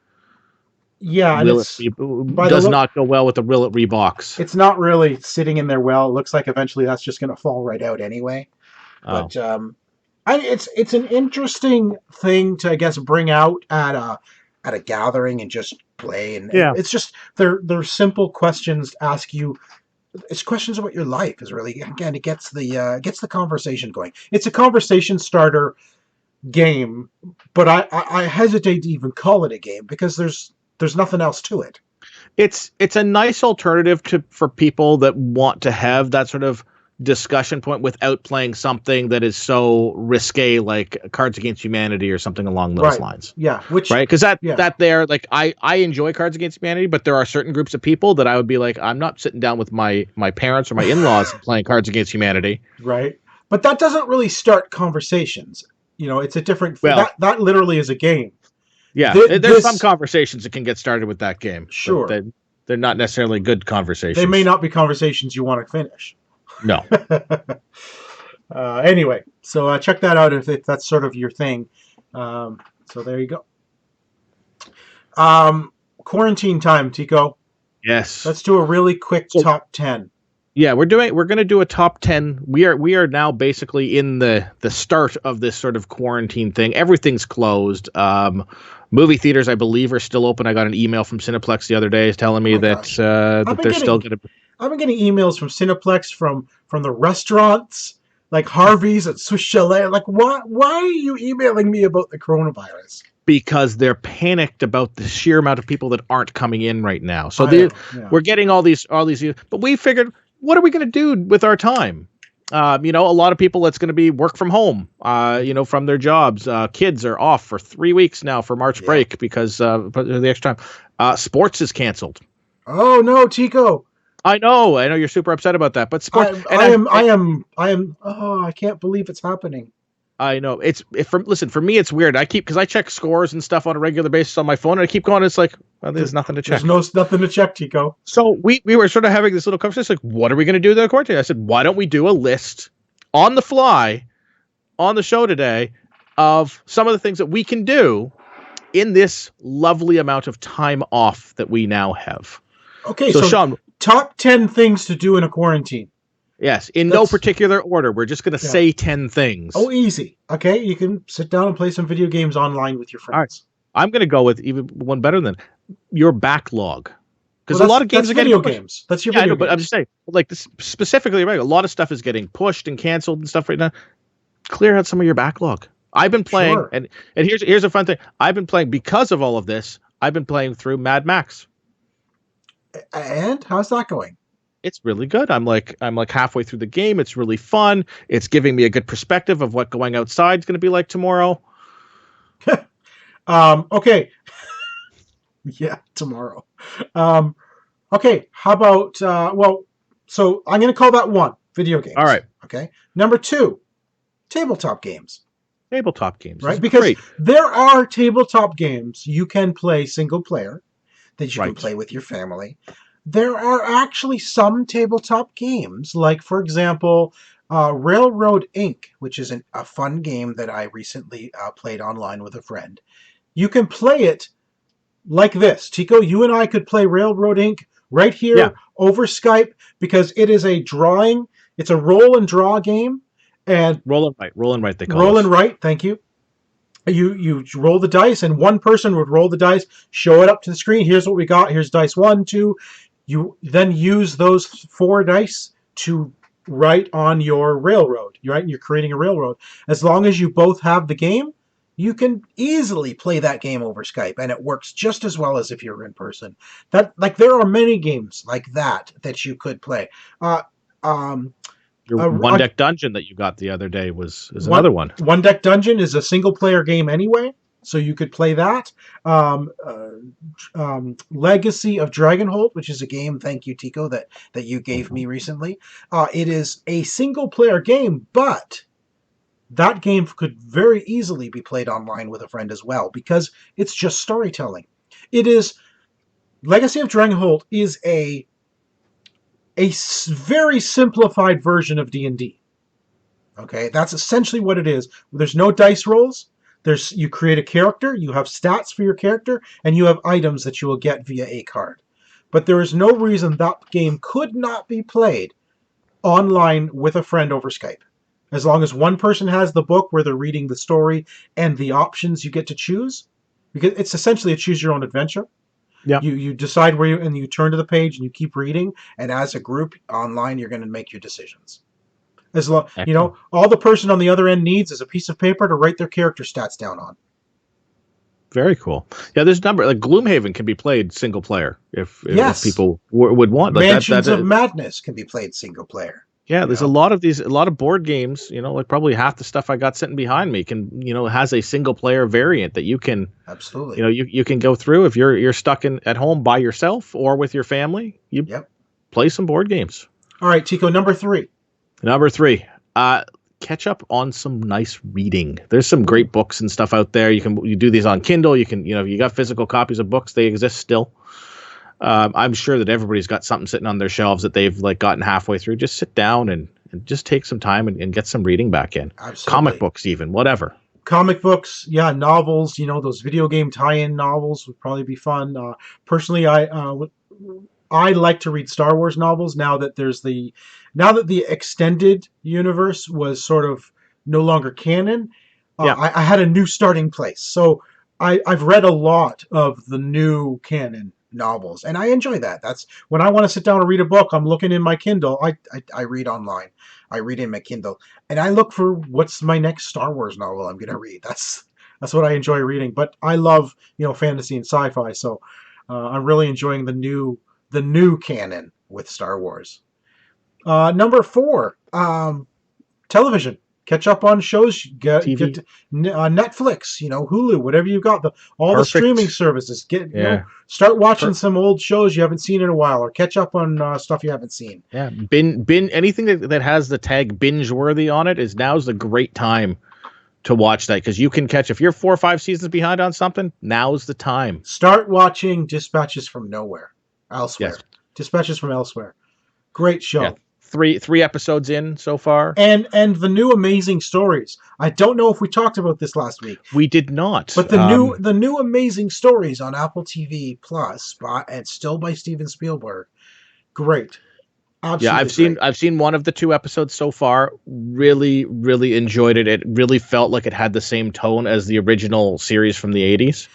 Yeah, and it's by the does look, not go well with the Will It Rebox. it's not really sitting in there well. It looks like eventually that's just going to fall right out anyway. Oh. But it's an interesting thing to, I guess, bring out at a gathering and just play. And Yeah. it's just they're simple questions to ask you. It's questions about your life. Is really, again, it gets the conversation going. It's a conversation starter game, but I hesitate to even call it a game because there's nothing else to it. It's a nice alternative for people that want to have that sort of discussion point without playing something that is so risque, like Cards Against Humanity or something along those Right. lines. Yeah, which Right, because yeah. that there, like I enjoy Cards Against Humanity, but there are certain groups of people that I would be like, I'm not sitting down with my parents or my in-laws and playing Cards Against Humanity. Right, but that doesn't really start conversations. You know, it's a different. Well, that literally is a game. Yeah, there's This, some conversations that can get started with that game. Sure, they're not necessarily good conversations. They may not be conversations you want to finish. No. Anyway, so check that out if that's sort of your thing. So there you go. Quarantine time, Tico. Yes. Let's do a really quick top 10. Yeah, we're going to do a top 10. We are now basically in the start of this sort of quarantine thing. Everything's closed. Movie theaters, I believe, are still open. I got an email from Cineplex the other day telling me that they're still going to. I've been getting emails from Cineplex, from the restaurants, like Harvey's at Swiss Chalet. Like, why are you emailing me about the coronavirus? Because they're panicked about the sheer amount of people that aren't coming in right now. So we're getting all these, but we figured, what are we going to do with our time? A lot of people, it's going to be work from home, from their jobs. Kids are off for 3 weeks now for March break because of the extra time. Sports is canceled. Oh no, Tico. I know you're super upset about that, but sports. I am. Oh, I can't believe it's happening. I know listen, for me, it's weird. Because I check scores and stuff on a regular basis on my phone, and I keep going. It's like, well, there's nothing to check. There's nothing to check, Tico. So we were sort of having this little conversation, like, what are we going to do with the quarantine? I said, why don't we do a list on the fly on the show today of some of the things that we can do in this lovely amount of time off that we now have. Okay, so Sean, top 10 things to do in a quarantine. Yes, no particular order. We're just going to say 10 things. Oh, easy. Okay, you can sit down and play some video games online with your friends. All right. I'm going to go with even one better than your backlog. Because a lot of games are video games. That's your video games. But I'm just saying, like this, specifically, right, a lot of stuff is getting pushed and canceled and stuff right now. Clear out some of your backlog. I've been playing, and here's a fun thing. I've been playing, because of all of this, I've been playing through Mad Max. And how's that going? It's really good. I'm like halfway through the game. It's really fun. It's giving me a good perspective of what going outside is going to be like tomorrow. Okay. Yeah, tomorrow. Okay, how about so I'm going to call that one, video games. All right. Okay. Number 2, tabletop games. Tabletop games. Right? Because there are tabletop games you can play single player that you can play with your family. There are actually some tabletop games, like, for example, Railroad Inc., which is a fun game that I recently played online with a friend. You can play it like this. Tico, you and I could play Railroad Inc. right here over Skype, because it is a drawing. It's a roll and draw game. And roll and write. They call roll it. and write. Thank you. You roll the dice, and one person would roll the dice, show it up to the screen. Here's what we got. Here's dice 1, 2. You then use those 4 dice to right on your railroad. You're creating a railroad. As long as you both have the game, you can easily play that game over Skype, and it works just as well as if you're in person. There are many games like that you could play. Uh, um, Your a, One a, Deck Dungeon that you got the other day is one another one. One Deck Dungeon is a single player game anyway, so you could play that. Um, uh, Legacy of Dragonhold, which is a game, thank you Tico, that you gave me recently. It is a single player game, but that game could very easily be played online with a friend as well because it's just storytelling. It is Legacy of Dragonhold is a very simplified version of D&D. Okay, that's essentially what it is. There's no dice rolls. You create a character, you have stats for your character, and you have items that you will get via a card. But there is no reason that game could not be played online with a friend over Skype. As long as one person has the book where they're reading the story and the options you get to choose, because it's essentially a choose your own adventure. Yeah. You decide and you turn to the page and you keep reading, and as a group online, you're going to make your decisions. As long all the person on the other end needs is a piece of paper to write their character stats down on. Very cool. Yeah, there's a number like Gloomhaven can be played single player if people would want. Like Mansions of Madness can be played single player. Yeah, there's a lot of board games, like probably half the stuff I got sitting behind me has a single player variant that you can absolutely, you can go through if you're stuck at home by yourself or with your family. Play some board games. All right, Tico, number 3. Number 3, catch up on some nice reading. There's some great books and stuff out there. You do these on Kindle. You can, you got physical copies of books. They exist still. I'm sure that everybody's got something sitting on their shelves that they've gotten halfway through. Just sit down and just take some time and get some reading back in. Absolutely. Comic books, even whatever. Comic books, yeah, novels. Those video game tie-in novels would probably be fun. Personally, I like to read Star Wars novels now that the extended universe was sort of no longer canon. I had a new starting place, so I've read a lot of the new canon novels, and I enjoy that. That's when I want to sit down and read a book. I'm looking in my Kindle. I read online. I read in my Kindle, and I look for what's my next Star Wars novel I'm going to read. That's what I enjoy reading. But I love fantasy and sci-fi, so I'm really enjoying the new canon with Star Wars. Number 4, television. Catch up on shows. Get Netflix, Hulu, whatever you got. The streaming services. Start watching some old shows you haven't seen in a while, or catch up on stuff you haven't seen. Yeah, anything that has the tag binge worthy on it now's the great time to watch that, because you can catch if you're 4 or 5 seasons behind on something. Now's the time. Start watching Dispatches from Elsewhere. Yes. Dispatches from Elsewhere. Great show. Yeah. Three episodes in so far, and the new Amazing Stories. I don't know if we talked about this last week. We did not. But the new Amazing Stories on Apple TV Plus, and still by Steven Spielberg. Great. Absolutely. Yeah, I've seen one of the 2 episodes so far. Really, really enjoyed it. It really felt like it had the same tone as the original series from the 80s.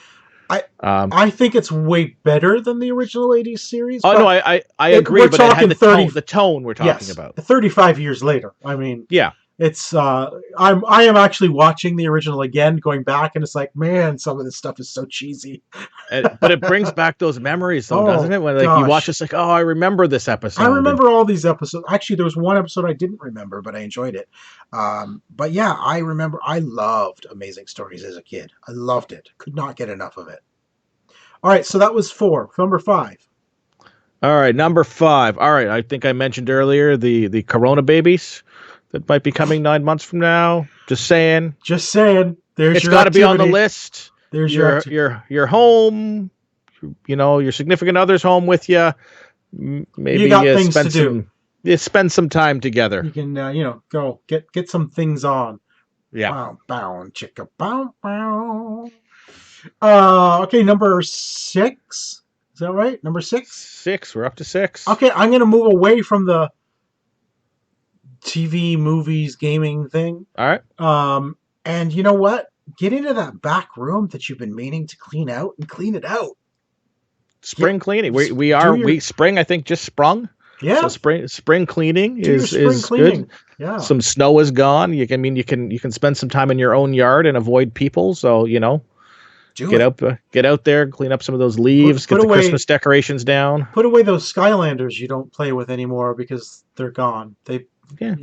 I think it's way better than the original 80s series. Oh, no, I agree, but it had the tone we're talking about. 35 years later. I mean, yeah. It's I am actually watching the original again, going back, and it's like, man, some of this stuff is so cheesy. But it brings back those memories, though, doesn't it? When you watch this, like, oh, I remember this episode. I remember all these episodes. Actually, there was one episode I didn't remember, but I enjoyed it. But yeah, I remember. I loved Amazing Stories as a kid. I loved it. Could not get enough of it. All right, so that was 4. Number 5. All right, number 5. All right, I think I mentioned earlier the Corona babies that might be coming 9 months from now. Just saying. It's got to be on the list. There's your home. Your significant other's home with you. Maybe you got things to do. Spend some time together. You can go get some things on. Yeah. Bow, bow, chicka, bow, bow. Okay, number 6. Is that right? Number 6? 6. We're up to 6. Okay, I'm going to move away from the TV, movies, gaming thing. All right. And you know what? Get into that back room that you've been meaning to clean out and clean it out. Spring cleaning. Spring, I think, just sprung. Yeah. So spring cleaning Do your spring is cleaning. good. Yeah. Some snow is gone. You can spend some time in your own yard and avoid people. So Do it. get out there, clean up some of those leaves, Put get the away Christmas decorations down. put away those Skylanders you don't play with anymore because they're gone. Yeah.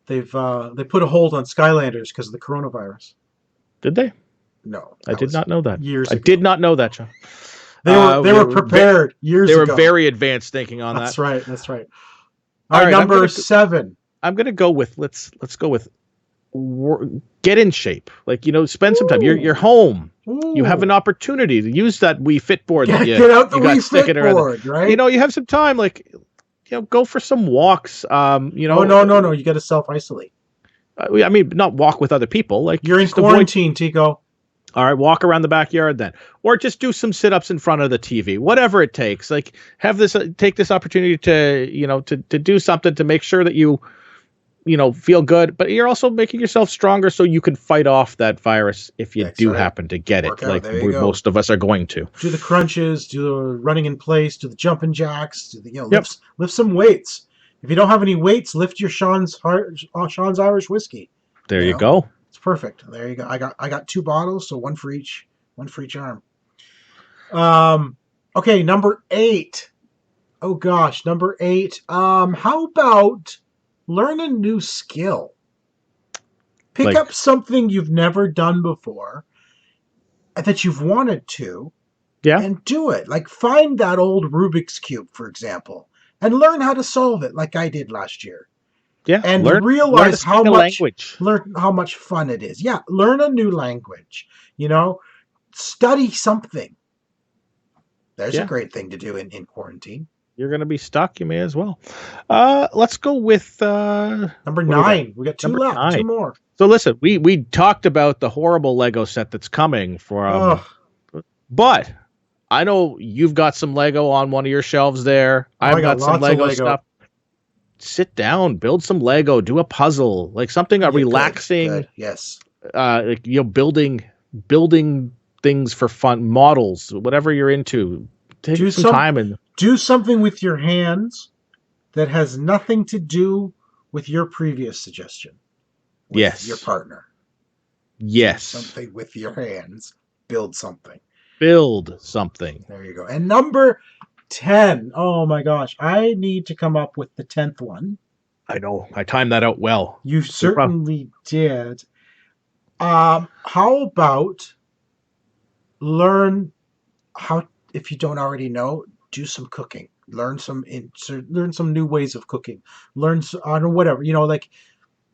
They put a hold on Skylanders because of the coronavirus. Did they? No, I did not know that. Years I ago. did not know that, John. They were prepared years They ago. were very advanced thinking on That's that. right. That's right. All All right, right, number 7. I'm gonna go with let's go with get in shape. Like spend some time. You're home. You have an opportunity to use that Wii Fit board that you get out the you got Wii sticking Fit around. board, right? You have some time. Like go for some walks. Oh no! You got to self isolate. I mean, not walk with other people. Like you're in quarantine, Tico. All right, walk around the backyard then, or just do some sit-ups in front of the TV, whatever it takes. Like take this opportunity to to do something to make sure that you feel good, but you're also making yourself stronger so you can fight off that virus if you do happen to get it, like most of us are going to. Do the crunches, do the running in place, do the jumping jacks, do the lift some weights. If you don't have any weights, lift your Sean's Irish whiskey. There you go. It's perfect. There you go. I got 2 bottles, so one for each arm. Okay, number 8. Oh gosh, number 8. How about learn a new skill? Pick up something you've never done before that you've wanted to. Yeah. And do it. Like find that old Rubik's Cube, for example, and learn how to solve it like I did last year. Yeah. And realize how much fun it is. Yeah, learn a new language. Study something. There's a great thing to do in quarantine. You're going to be stuck. You may as well. Let's go with number 9. We got 2 left. 9. 2 more. So listen, we talked about the horrible Lego set that's coming for, but I know you've got some Lego on one of your shelves there. I've got some Lego stuff. Sit down, build some Lego, do a puzzle, like something relaxing. Good. Yes. Like building things for fun, models, whatever you're into. Take some time and do something with your hands that has nothing to do with your previous suggestion. Yes. Your partner. Yes. Do something with your hands. Build something. Build something. There you go. And number 10. Oh my gosh. I need to come up with the 10th one. I know. I timed that out well. You certainly did. How about learn how, if you don't already know, do some cooking. Learn some new ways of cooking. Learn whatever.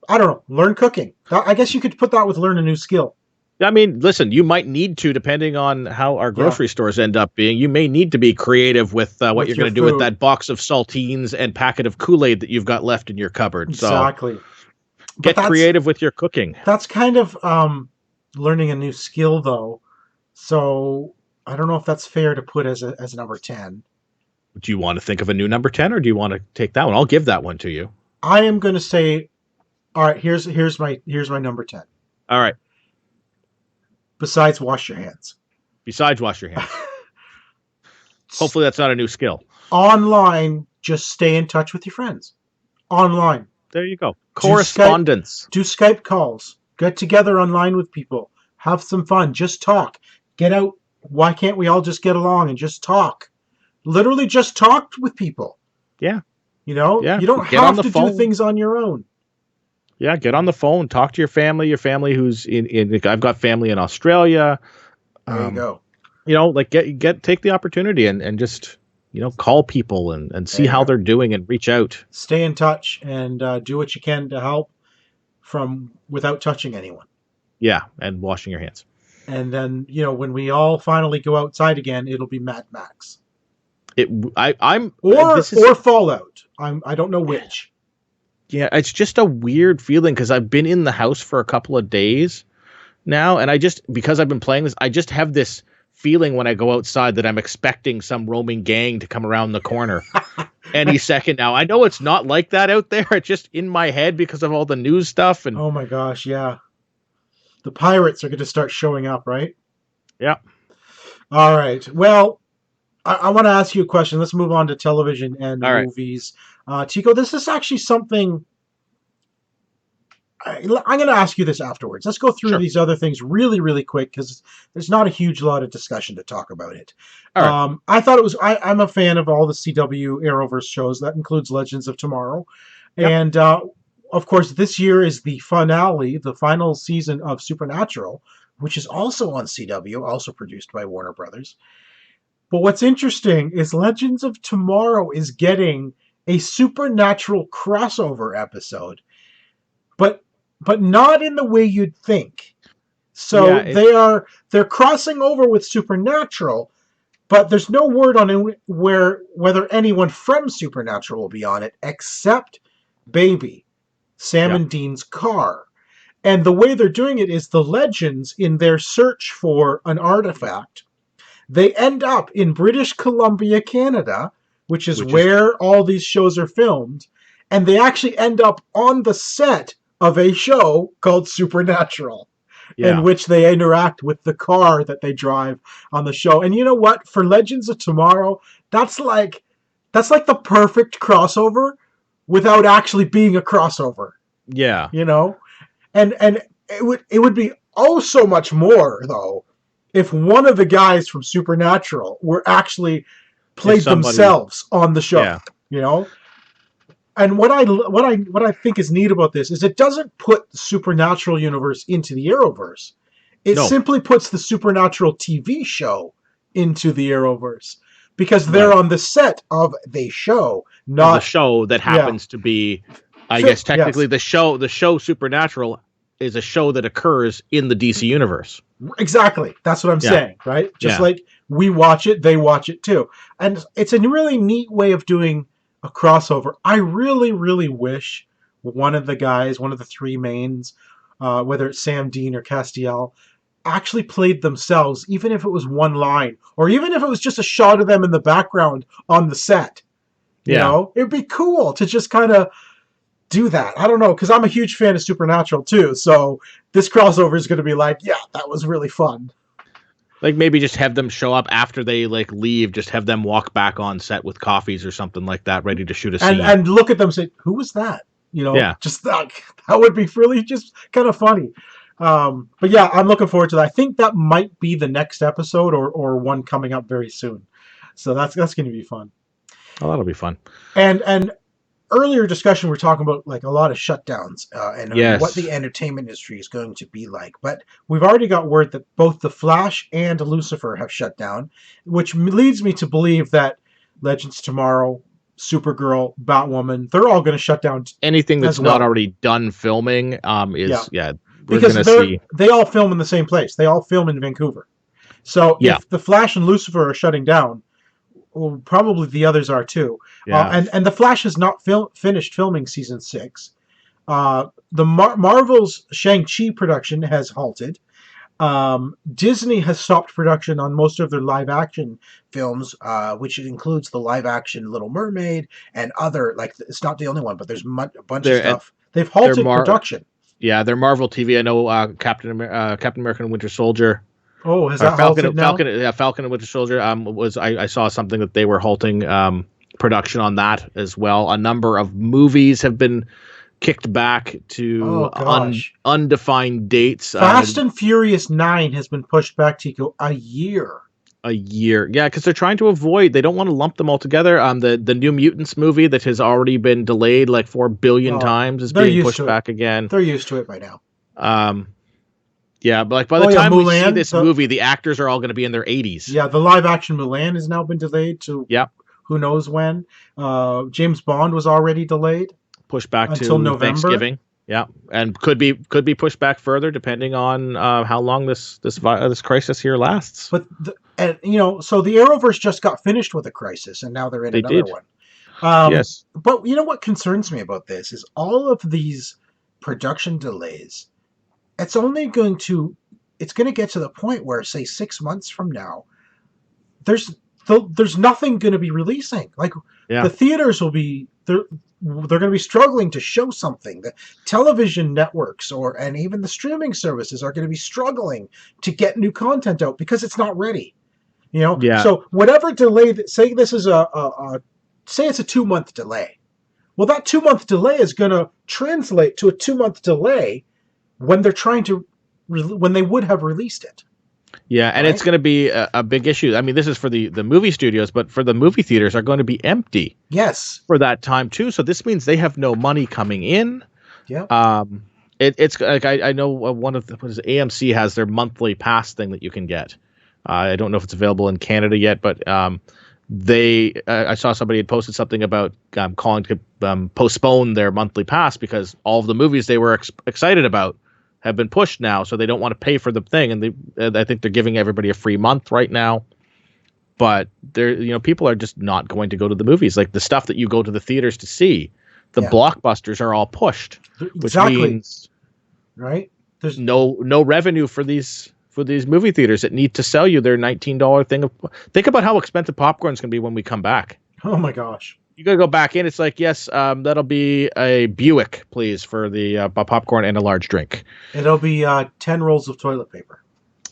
I don't know. Learn cooking. I guess you could put that with learn a new skill. I mean, listen, you might need to, depending on how our grocery stores end up being, you may need to be creative with what you're going to do with that box of saltines and packet of Kool-Aid that you've got left in your cupboard. Exactly. So get creative with your cooking. That's kind of learning a new skill, though. So I don't know if that's fair to put as number 10. Do you want to think of a new number 10, or do you want to take that one? I'll give that one to you. I am going to say, all right, here's my number 10. All right. Besides wash your hands. Hopefully that's not a new skill. Online, just stay in touch with your friends. Online. There you go. Correspondence. Do Skype calls. Get together online with people. Have some fun. Just talk. Get out. Why can't we all just get along and just talk? Literally just talk with people. Yeah. You don't have to do things on your own. Yeah, get on the phone, talk to your family who's in I've got family in Australia. There you go. Take the opportunity and just, call people and see how they're doing and reach out. Stay in touch and do what you can to help without touching anyone. Yeah, and washing your hands. And then, when we all finally go outside again, it'll be Mad Max. Or Fallout. I don't know which. Yeah, it's just a weird feeling because I've been in the house for a couple of days now, and because I've been playing this, I just have this feeling when I go outside that I'm expecting some roaming gang to come around the corner any second now. I know it's not like that out there. It's just in my head because of all the news stuff. And oh my gosh, yeah. The pirates are going to start showing up, right? Yeah. All right. Well, I want to ask you a question. Let's move on to television and All right. movies. Tico, this is actually something I'm going to ask you this afterwards. Let's go through Sure. these other things really, really quick because there's not a huge lot of discussion to talk about it. All right. I thought it was. I'm a fan of all the CW Arrowverse shows. That includes Legends of Tomorrow, Yep. and of course, this year is the finale, the final season of Supernatural, which is also on CW, also produced by Warner Brothers. But what's interesting is Legends of Tomorrow is getting a Supernatural crossover episode, but not in the way you'd think. So they're crossing over with Supernatural, but there's no word on whether anyone from Supernatural will be on it except Baby, Sam and Dean's car. And the way they're doing it is the Legends, in their search for an artifact, they end up in British Columbia, Canada, which is where all these shows are filmed, and they actually end up on the set of a show called Supernatural, in which they interact with the car that they drive on the show. And you know what? For Legends of Tomorrow, that's like the perfect crossover without actually being a crossover. Yeah. You know? And it would be oh so much more though if one of the guys from Supernatural were actually played themselves on the show. Yeah. You know? And what I think is neat about this is it doesn't put the Supernatural universe into the Arrowverse. It simply puts the Supernatural TV show into the Arrowverse because they're on the set of the show, not the show that happens to be. I guess technically the show Supernatural is a show that occurs in the DC universe. Exactly. That's what I'm saying, right? Just like we watch it, they watch it too. And it's a really neat way of doing a crossover. I really, really wish one of the guys, one of the three mains, whether it's Sam, Dean, or Castiel, actually played themselves, even if it was one line, or even if it was just a shot of them in the background on the set. You know, it'd be cool to just kind of do that. I don't know, because I'm a huge fan of Supernatural too, so this crossover is going to be like, yeah, that was really fun. Like maybe just have them show up after they like leave, just have them walk back on set with coffees or something like that, ready to shoot a scene. And look at them and say, who was that? You know, just like, that would be really just kind of funny. But yeah, I'm looking forward to that. I think that might be the next episode or one coming up very soon. So that's going to be fun. Oh, that'll be fun. And earlier discussion, we're talking about like a lot of shutdowns and what the entertainment industry is going to be like. But we've already got word that both The Flash and Lucifer have shut down, which leads me to believe that Legends Tomorrow, Supergirl, Batwoman, they're all going to shut down. Anything that's not already done filming because they all film in the same place. They all film in Vancouver. So if The Flash and Lucifer are shutting down, well, probably the others are too. And The Flash has not finished filming season 6. The Marvel's Shang-Chi production has halted. Disney has stopped production on most of their live-action films, which includes the live-action Little Mermaid and other, like, it's not the only one, but there's a bunch of stuff. They've halted production. Yeah, their Marvel TV. I know Captain America and Winter Soldier. Oh, has that halted now? Falcon and Winter Soldier I saw something that they were halting production on that as well. A number of movies have been kicked back to undefined dates. Fast and Furious 9 has been pushed back, Tico, a year. Yeah, because they're trying to avoid. They don't want to lump them all together. The New Mutants movie that has already been delayed like 4 billion times is being pushed back again. They're used to it by now. Yeah, but like by the time we see this movie, the actors are all going to be in their 80s. Yeah, the live-action Mulan has now been delayed to who knows when. James Bond was already delayed. Pushed back until to November. Thanksgiving. Yeah, and could be pushed back further depending on how long this crisis here lasts. But so the Arrowverse just got finished with a crisis, and now they're in another one. Yes. But you know what concerns me about this is all of these production delays. It's going to get to the point where, say, 6 months from now, there's nothing going to be releasing. Like the theaters will be they're going to be struggling to show something. The television networks and even the streaming services are going to be struggling to get new content out because it's not ready. You know, Yeah. so whatever delay that, say this is say it's a 2-month delay. Well, that 2-month delay is going to translate to a 2-month delay when they're trying to when they would have released it. Yeah, and Right? it's going to be a big issue. I mean, this is for the movie studios, but for the movie theaters are going to be empty Yes. for that time too. So this means they have no money coming in. Yeah. It's like I know one of the AMC has their monthly pass thing that you can get. I don't know if it's available in Canada yet, but they I saw somebody had posted something about calling to postpone their monthly pass because all of the movies they were excited about have been pushed now, so they don't want to pay for the thing, and I think they're giving everybody a free month right now. But people are just not going to go to the movies. Like the stuff that you go to the theaters to see, the blockbusters are all pushed, which means right. There's no revenue for these movie theaters that need to sell you their $19 thing. Think about how expensive popcorn's going to be when we come back. Oh my gosh. You got to go back in. It's like, yes, that'll be a Buick, please, for the popcorn and a large drink. It'll be 10 rolls of toilet paper.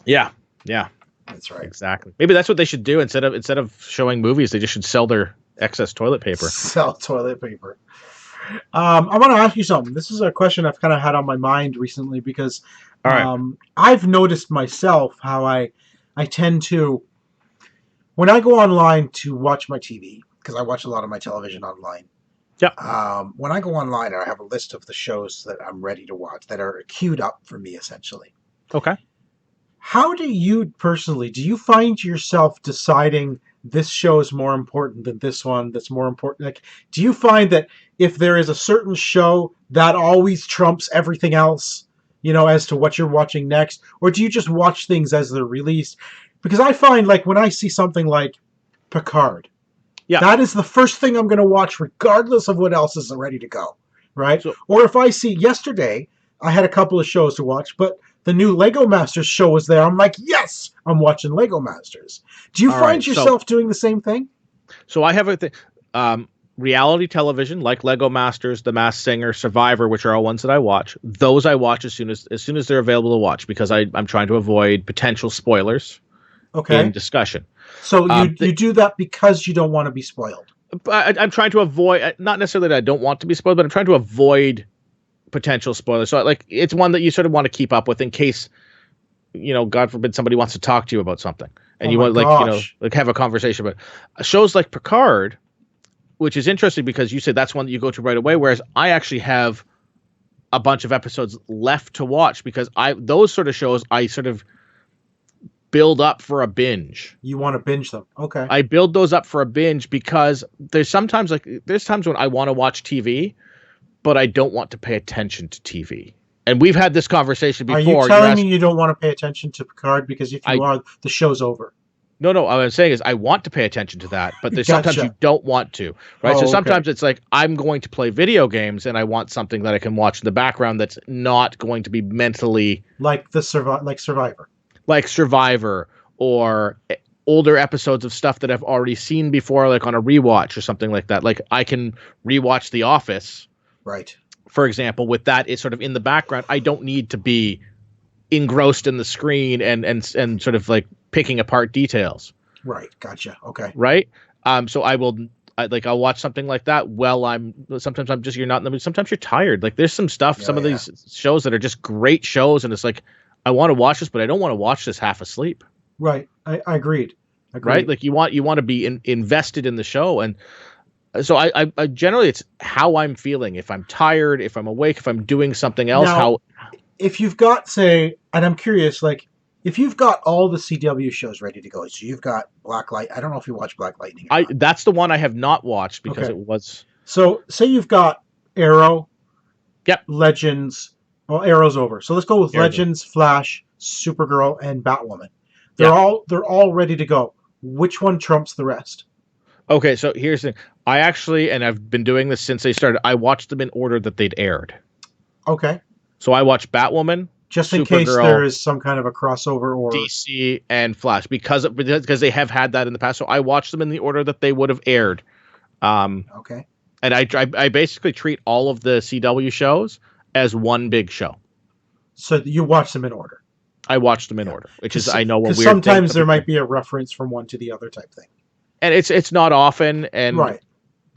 Yeah. That's right. Exactly. Maybe that's what they should do instead of showing movies. They just should sell their excess toilet paper. Sell toilet paper. I want to ask you something. This is a question I've kind of had on my mind recently because All right. I've noticed myself how I tend to, when I go online to watch my TV, because I watch a lot of my television online. Yeah. When I go online, I have a list of the shows that I'm ready to watch that are queued up for me, essentially. Okay. How do you personally, do you find yourself deciding this show is more important than this one that's more important? Like, do you find that if there is a certain show that always trumps everything else, as to what you're watching next? Or do you just watch things as they're released? Because I find, like, when I see something like Picard, that is the first thing I'm going to watch regardless of what else is ready to go, right? Or if I see, yesterday, I had a couple of shows to watch, but the new Lego Masters show was there. I'm like, yes, I'm watching Lego Masters. Do you find yourself doing the same thing? So I have a thing. Reality television like Lego Masters, The Masked Singer, Survivor, which are all ones that I watch. Those I watch as soon as they're available to watch because I'm trying to avoid potential spoilers in discussion. So you do that because you don't want to be spoiled. I'm trying to avoid, not necessarily that I don't want to be spoiled, but I'm trying to avoid potential spoilers. So like it's one that you sort of want to keep up with in case, God forbid somebody wants to talk to you about something and you want have a conversation about shows like Picard, which is interesting because you say that's one that you go to right away. Whereas I actually have a bunch of episodes left to watch because those sort of shows I sort of build up for a binge. You want to binge them. Okay. I build those up for a binge because there's times when I want to watch TV, but I don't want to pay attention to TV. And we've had this conversation before. Are you telling me you don't want to pay attention to Picard because if you are, the show's over? No. What I'm saying is I want to pay attention to that, but there's sometimes you don't want to, right? So sometimes it's like I'm going to play video games and I want something that I can watch in the background that's not going to be mentally like Survivor. Like Survivor or older episodes of stuff that I've already seen before, like on a rewatch or something like that. Like I can rewatch The Office. Right. For example, with that, it's sort of in the background. I don't need to be engrossed in the screen and sort of like picking apart details. Right. Gotcha. Okay. Right. So I'll watch something like that. Sometimes you're not in the mood. Sometimes you're tired. Like there's some stuff, some of these shows that are just great shows. And it's like, I want to watch this, but I don't want to watch this half asleep. Right. I agreed. Right. Like you want to be invested in the show. And so I generally it's how I'm feeling. If I'm tired, if I'm awake, if I'm doing something else, now, if you've got, say, and I'm curious, like if you've got all the CW shows ready to go, so you've got Blacklight. I don't know if you watch Black Lightning. That's the one I have not watched because it was. So say you've got Arrow. Yep. Legends. Well, Arrow's over. So let's go with Legends, Flash, Supergirl, and Batwoman. They're all ready to go. Which one trumps the rest? Okay, so here's the thing. I actually, and I've been doing this since they started, I watched them in order that they'd aired. Okay. So I watched Batwoman, just in case there is some kind of a crossover or DC and Flash because they have had that in the past. So I watched them in the order that they would have aired. Okay. And I basically treat all of the CW shows as one big show. So you watch them in order. I watched them in order, which is, I know, a weird because thing. sometimes there might be a reference from one to the other type thing. And it's not often, and Right.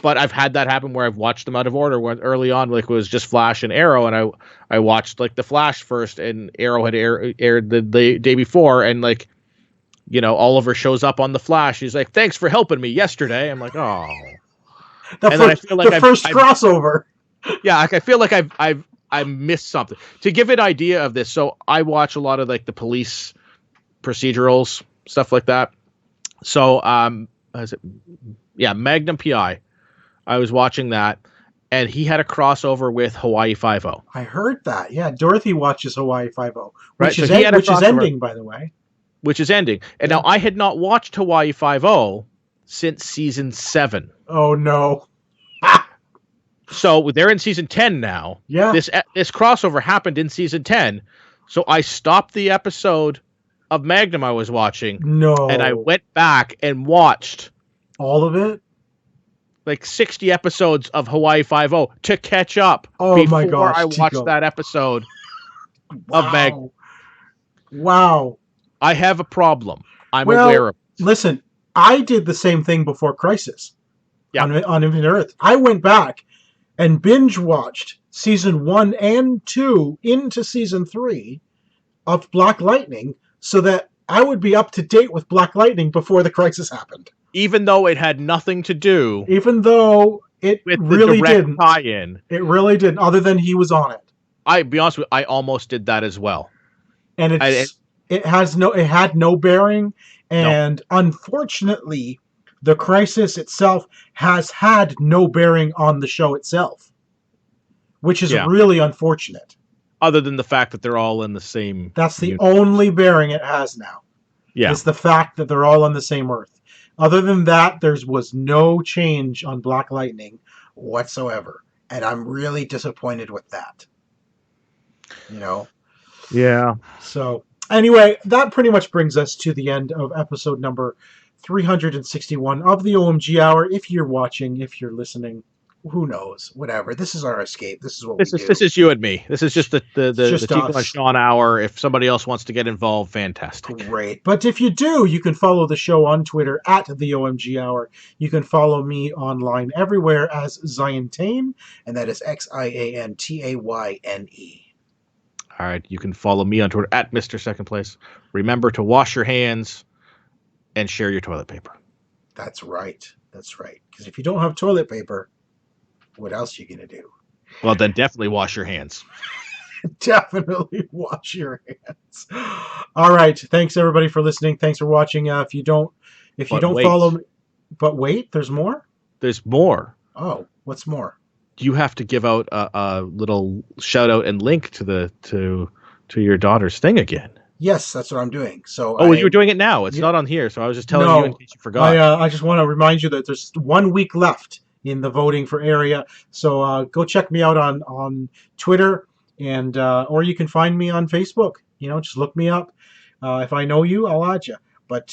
but I've had that happen where I've watched them out of order. When early on, like, it was just Flash and Arrow, and I watched like the Flash first, and Arrow had aired the day before, and like, you know, Oliver shows up on the Flash. He's like, "Thanks for helping me yesterday." I'm like, "Oh." And then I feel like the first crossover. Yeah, like I feel like I've missed something. To give an idea of this, so I watch a lot of like the police procedurals, stuff like that. So Magnum PI. I was watching that, and he had a crossover with Hawaii Five-0. I heard that. Yeah, Dorothy watches Hawaii Five-0, Right, which so which is ending, by the way. Which is ending. And now I had not watched Hawaii Five-0 since season 7. Oh no. So they're in season 10 now. Yeah. This crossover happened in season 10. So I stopped the episode of Magnum I was watching. No. And I went back and watched all of it? Like 60 episodes of Hawaii Five-0 to catch up my gosh, I watched that episode of Magnum. Wow. I have a problem. I'm aware of it. Listen, I did the same thing before Crisis on Infinite Earth. I went back and binge watched season 1 and 2 into season 3 of Black Lightning so that I would be up to date with Black Lightning before the Crisis happened. Even though it had nothing to do. Even though it really didn't. Tie-in. It really didn't, other than he was on it. I'll be honest with you, I almost did that as well. And it had no bearing, and unfortunately, the Crisis itself has had no bearing on the show itself, which is really unfortunate. Other than the fact that they're all in the same. That's the only bearing it has now. Yeah, is the fact that they're all on the same Earth. Other than that, there was no change on Black Lightning whatsoever, and I'm really disappointed with that. You know. Yeah. So. Anyway, that pretty much brings us to the end of episode number 361 of the OMG Hour. If you're watching, if you're listening, who knows? Whatever. This is our escape. This is what we do. This is you and me. This is just the Tico and Sean hour. If somebody else wants to get involved, fantastic. Great. But if you do, you can follow the show on Twitter at the OMG Hour. You can follow me online everywhere as Ziantane, and that is XIANTAYNE. All right, you can follow me on Twitter at Mr. Second Place. Remember to wash your hands and share your toilet paper. That's right. That's right. Because if you don't have toilet paper, what else are you going to do? Well, then definitely wash your hands. Definitely wash your hands. All right. Thanks, everybody, for listening. Thanks for watching. If you don't follow me... But wait, there's more? There's more. Oh, what's more? You have to give out a little shout out and link to your daughter's thing again. Yes, that's what I'm doing. So you're doing it now. It's not on here, so I was just telling you in case you forgot. I just want to remind you that there's 1 week left in the voting for area. So go check me out on Twitter, and or you can find me on Facebook. You know, just look me up. If I know you, I'll add you. But,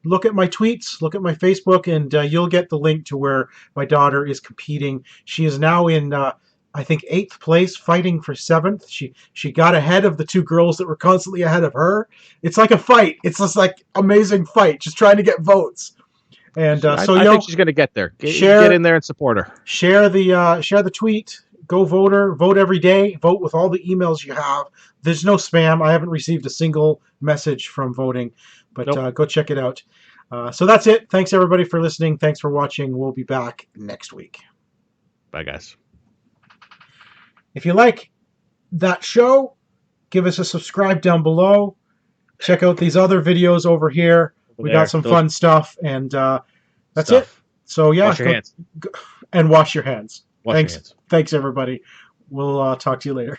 look at my tweets, look at my Facebook, and you'll get the link to where my daughter is competing. She is now in, I think, 8th place, fighting for 7th. She got ahead of the 2 girls that were constantly ahead of her. It's like a fight. It's just like amazing fight, just trying to get votes. And I think she's going to get there. Get in there and support her. Share the tweet. Go voter. Vote every day. Vote with all the emails you have. There's no spam. I haven't received a single message from voting. But go check it out. So that's it. Thanks, everybody, for listening. Thanks for watching. We'll be back next week. Bye, guys. If you like that show, give us a subscribe down below. Check out these other videos over here. We got some fun stuff. And that's it. So, yeah. Wash your hands. And wash your hands. Wash your hands. Thanks, everybody. We'll talk to you later.